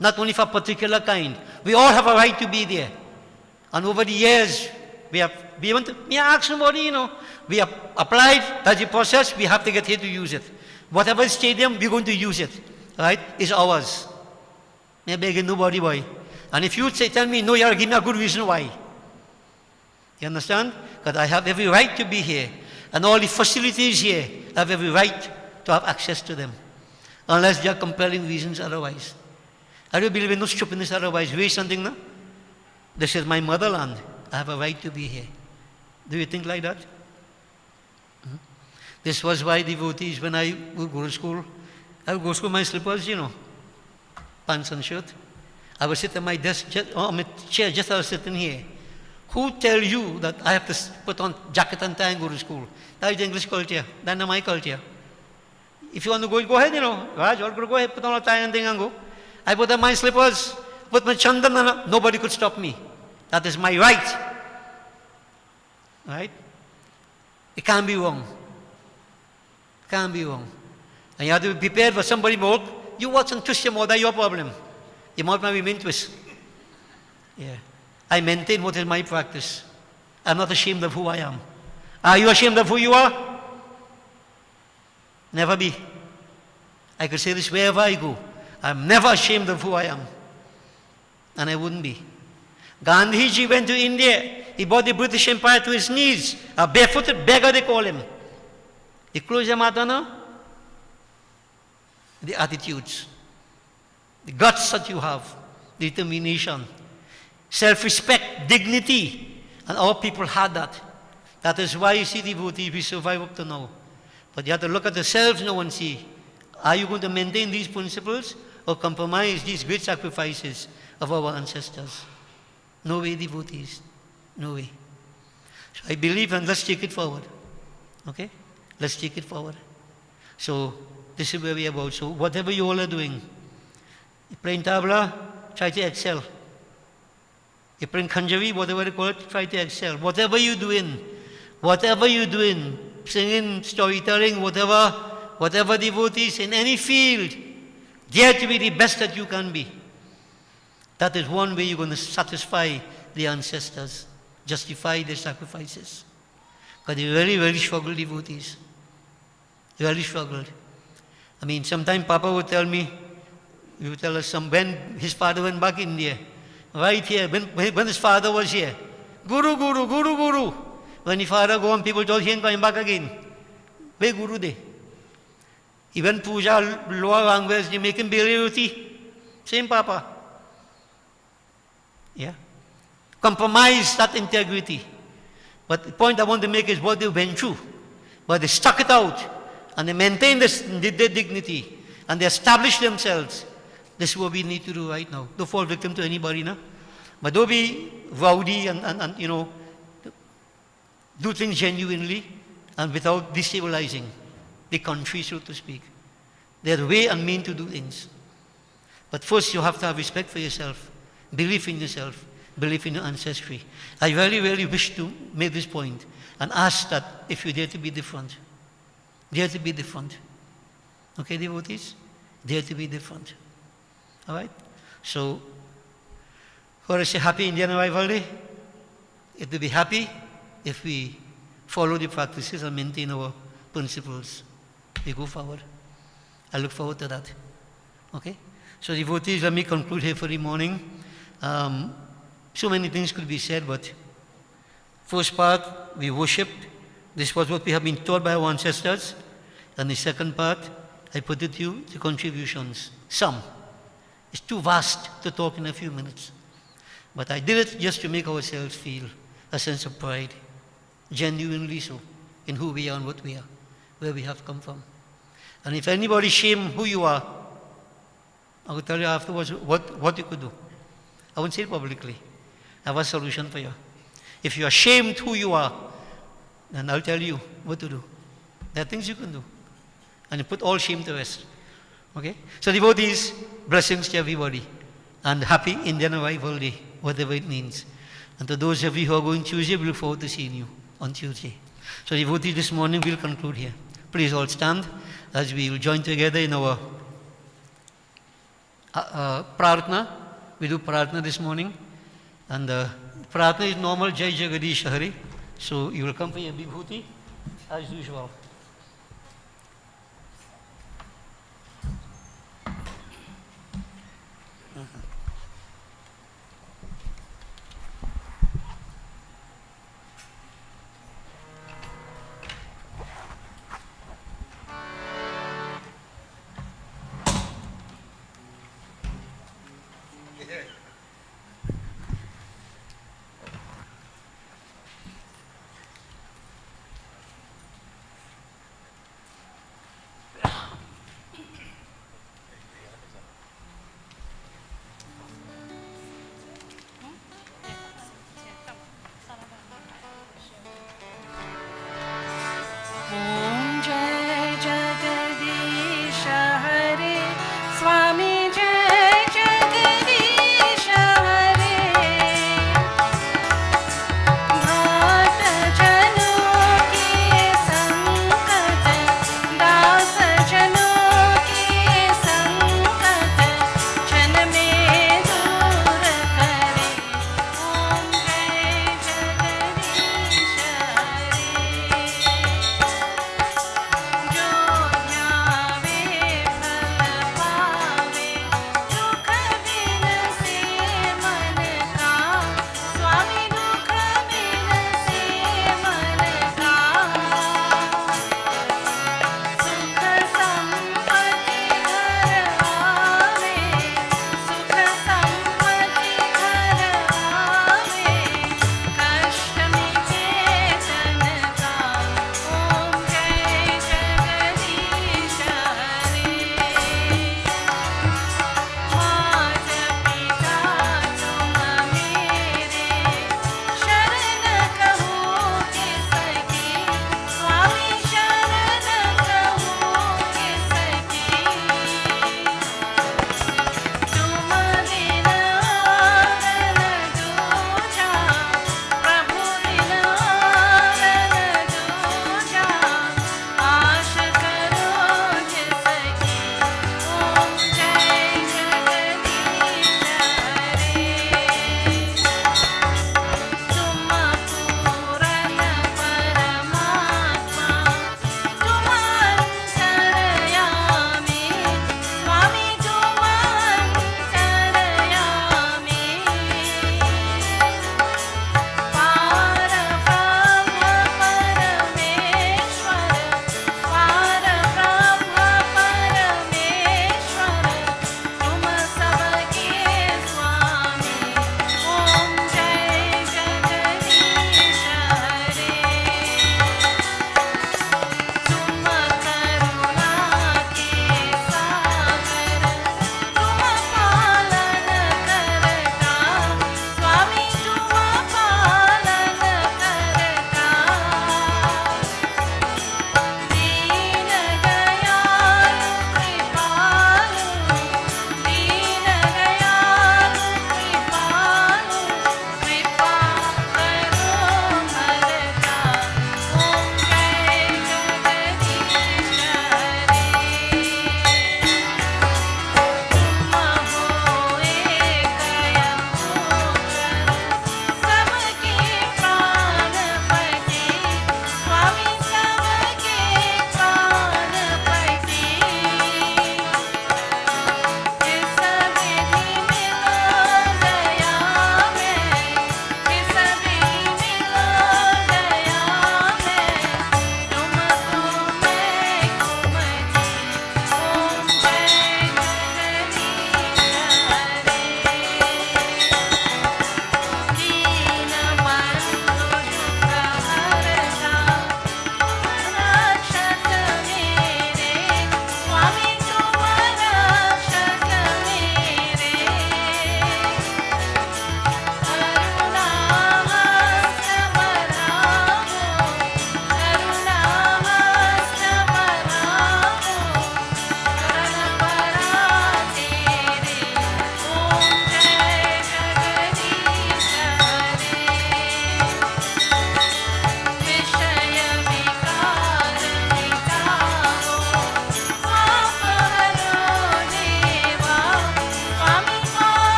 S1: not only for a particular kind. We all have a right to be there. And over the years, we want to, ask somebody, we have applied, that's the process, we have to get here to use it. Whatever stadium, we're going to use it, right? It's ours. I'm begging nobody why. And if you tell me, no, you're giving me a good reason why. You understand? Because I have every right to be here. And all the facilities here, I have every right to have access to them. Unless there are compelling reasons otherwise. I don't believe in no stupidness otherwise. Raise something, no? This is my motherland. I have a right to be here. Do you think like that? This was why devotees, when I would go to school, I would go to school in my slippers, pants and shirt. I would sit at my desk, on my chair, just as I was sitting here. Who tell you that I have to put on jacket and tie and go to school? That is the English culture. That's not my culture. If you want to go ahead, Raj, go ahead, put on a tie and thing and go. I put on my slippers, put my chandan, and nobody could stop me. That is my right. Right? It can't be wrong. Can't be wrong. And you have to be prepared for somebody more. You watch and twist your mouth, that's your problem. Your mouth might be mean twist. Yeah. I maintain what is my practice. I'm not ashamed of who I am. Are you ashamed of who you are? Never be. I could say this wherever I go. I'm never ashamed of who I am. And I wouldn't be. Gandhiji went to India. He brought the British Empire to his knees. A barefooted beggar, they call him. They close your mouth now. The attitudes, the guts that you have, the determination, self-respect, dignity, and our people had that. That is why you see devotees, we survive up to now. But you have to look at yourselves now and see, are you going to maintain these principles or compromise these great sacrifices of our ancestors? No way, devotees. No way. So I believe, and let's take it forward. Okay? Let's take it forward. So this is where we are about. So whatever you all are doing, you play in tabla, try to excel. You play in kanjari, whatever you call it, try to excel. Whatever you're doing, singing, storytelling, whatever devotees in any field, dare to be the best that you can be. That is one way you're going to satisfy the ancestors, justify their sacrifices. Because they really, really struggled, devotees. They really struggled. I mean, sometimes Papa would tell me, he would tell us when his father went back India, right here, when his father was here, Guru, Guru, Guru, Guru. When his father gone, people told him coming back again. Where Guru de? He went puja, lower language, they make him beli roti. Same Papa. Yeah. Compromise that integrity. But the point I want to make is what they went through. But they stuck it out. And they maintained their dignity. And they established themselves. This is what we need to do right now. Don't fall victim to anybody now. But don't be rowdy and you know, do things genuinely and without destabilizing the country, so to speak. There's a way and mean to do things. But first you have to have respect for yourself, belief in yourself, belief in your ancestry. I really, really wish to make this point and ask that if you dare to be different, dare to be different. Okay, devotees? Dare to be different. All right? So, for us, a happy Indian Arrival Day. It will be happy if we follow the practices and maintain our principles. We go forward. I look forward to that. Okay? So, devotees, let me conclude here for the morning. So many things could be said, but first part, we worshipped. This was what we have been taught by our ancestors. And the second part, I put it to you, the contributions. Some. It's too vast to talk in a few minutes. But I did it just to make ourselves feel a sense of pride, genuinely so, in who we are and what we are, where we have come from. And if anybody shame who you are, I will tell you afterwards what you could do. I won't say it publicly. I have a solution for you. If you are ashamed who you are, then I'll tell you what to do. There are things you can do. And you put all shame to rest. Okay? So devotees, blessings to everybody. And happy Indian Arrival Day, whatever it means. And to those of you who are going Tuesday, we look forward to seeing you on Tuesday. So devotees, this morning we'll conclude here. Please all stand as we will join together in our prarthana. We do prarthana this morning. And prarthana is normal, Jai Jagadish Hari. So you will come for your vibhuti as usual.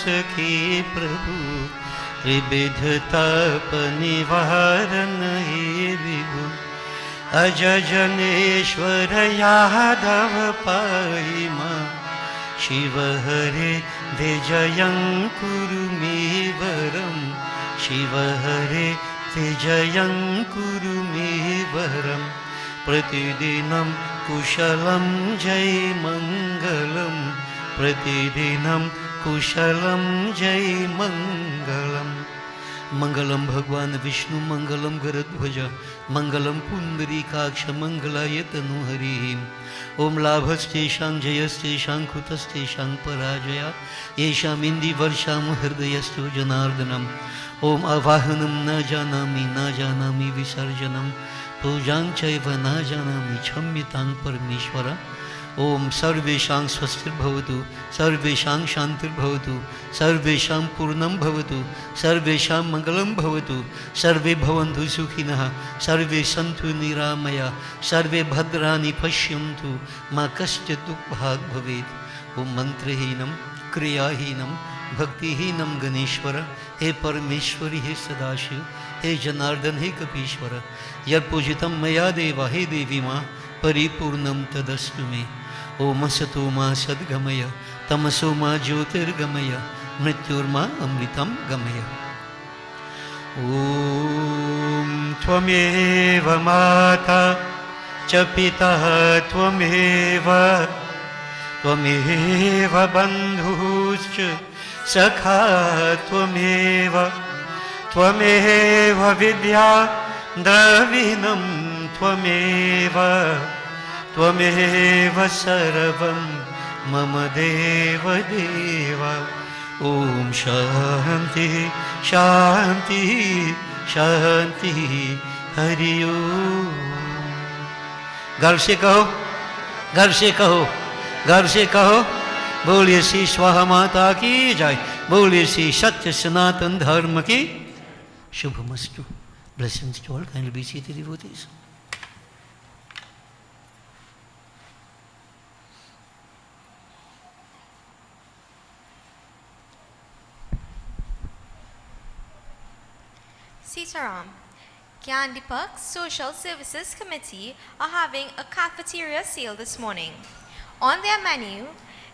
S1: सके प्रभु त्रिविध तप निवारण हे विभु अज जनेश्वर यादव पाहि मां शिव हरे विजयं कुरु मे वरं शिव हरे विजयं कुरु मे वरं प्रतिदिनं कुशलं जय मङ्गलं प्रतिदिनं कुशलं जय मङ्गलम् मंगलम भगवान विष्णु मंगलम गरुड़ध्वज मंगलम पुंडरीकाक्ष मंगलाय तनुहरि ओम लाभस्तेषां जयस्तेषां कुतस्तेषां पराजया येषाम् इन्दिवर्षां हृदयस्थो जनार्दनम् ओम आवाहनं न जानामि विसर्जनं पूजां चैव न जानामि क्षम्यतां परमेश्वर ओम सर्वेषां स्वस्तिर्भवतु सर्वेषां शान्तिर्भवतु सर्वेषां पूर्णं भवतु सर्वेषां मंगलं भवतु सर्वे भवन्तु सुखिनः सर्वे सन्तु निरामया सर्वे भद्राणि पश्यन्तु मा कश्चित् दुःखभाग् भवेत् ओम मंत्रहीनं क्रियाहीनं भक्तिहीनं गणेश्वर हे परमेश्वरी हे सदाशिव हे जनार्दन हे कपीश्वर यत्पूजितं मया देवा हे देवी मां परिपूर्णं तदस्तु मे ओम असतो मा सद्गमय तमसो मा ज्योतिर्गमय मृत्युर्मा अमृतं गमय ओम त्वमेव माता च पिता त्वमेव त्वमेव बन्धुश्च सखा त्वमेव त्वमेव विद्या द्रविणं त्वमेव त्वमेव सर्वं मम देव देव ओम शांति शांति शांति हरि ओम गर्व से कहो गर्व से कहो गर्व से कहो बोलिए श्री स्वाहा माता की जय बोलिए श्री सत्य सनातन धर्म की शुभमस्तु blessings to all kindly be seated devotees
S2: Sitaram, Gyandipak Social Services Committee are having a cafeteria sale this morning. On their menu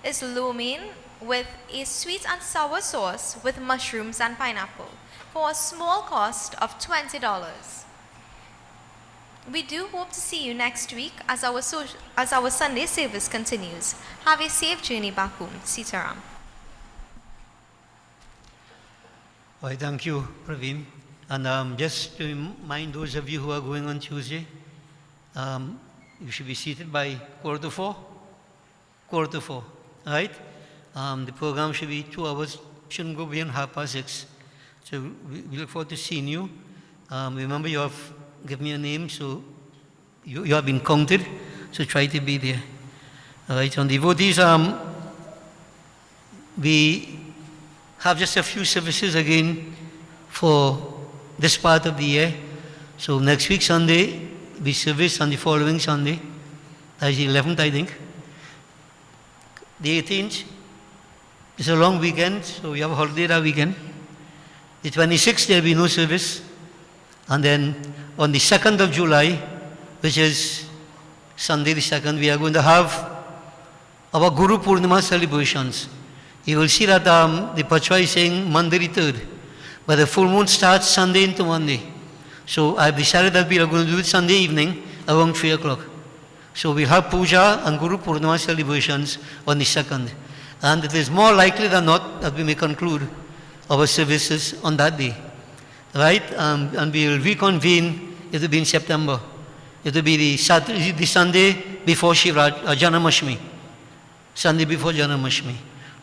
S2: is lo mein with a sweet and sour sauce with mushrooms and pineapple for a small cost of $20. We do hope to see you next week as our Sunday service continues. Have a safe journey back home. Sitaram.
S1: Why, thank you, Praveen. And just to remind those of you who are going on Tuesday, you should be seated by 3:45. 4:45, right? The program should be 2 hours, shouldn't go beyond 6:30. So we look forward to seeing you. Remember, you have given me a name, so you have been counted, so try to be there. All right, on devotees, we have just a few services again for this part of the year. So next week Sunday, we service on the following Sunday. That's the 11th, I think. The 18th is a long weekend, so we have a holiday that weekend. The 26th, there will be no service. And then on the 2nd of July, which is Sunday the 2nd, we are going to have our Guru Purnima celebrations. You will see that the Pachwa is saying Monday the 3rd. But the full moon starts Sunday into Monday. So I've decided that we are going to do it Sunday evening around 3 o'clock. So we'll have puja and Guru Purnima celebrations on the 2nd. And it is more likely than not that we may conclude our services on that day. Right? And we will reconvene, it will be in September. It will be the Sunday before Janamashmi. Sunday before Janamashmi.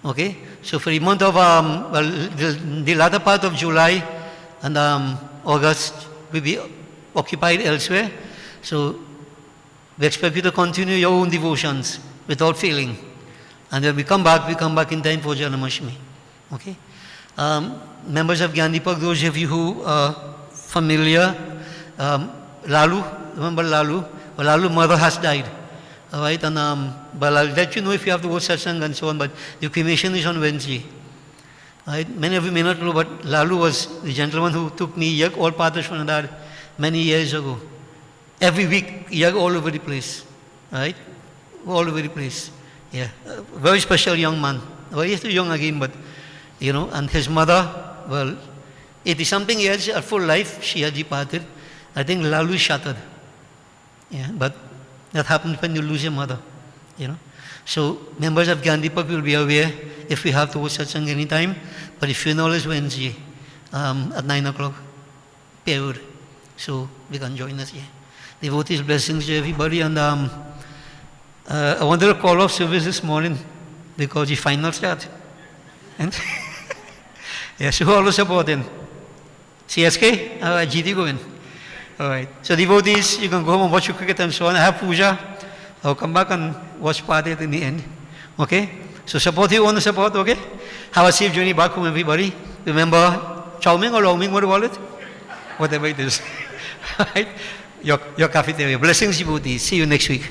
S1: Okay? So for the month of, the latter part of July and August will be occupied elsewhere. So we expect you to continue your own devotions without failing. And when we come back in time for Janamashmi. Okay? Members of Gyandipak, those of you who are familiar, Lalu, remember Lalu? Well, Lalu's mother has died. All right, and but I'll let you know if you have to go satsang and so on, but the cremation is on Wednesday. Right? Many of you may not know, but Lalu was the gentleman who took me yag all Patashwanadar many years ago. Every week, yag all over the place. Right? All over the place. Yeah. A very special young man. Well, he's too young again, but, you know, and his mother, well, 80-something years, her full life, she had departed. I think Lalu shattered. Yeah, but that happens when you lose your mother, you know. So members of Gandhi Park will be aware if we have to host satsang any time, but the funeral is Wednesday at 9 o'clock, period. So we can join us here. Devotees, blessings to everybody, and I wanted to call off service this morning because the final start. And yes, who all supporting? CSK? GT going. All right. So devotees, you can go home and watch your cricket and so on. I have puja. I'll come back and watch party in the end. Okay? So support you want to support, okay? Have a safe journey back home, everybody. Remember, chow mein or long ming, what do you call it? Whatever it is. All right? Your cafeteria. Blessings, devotees. See you next week.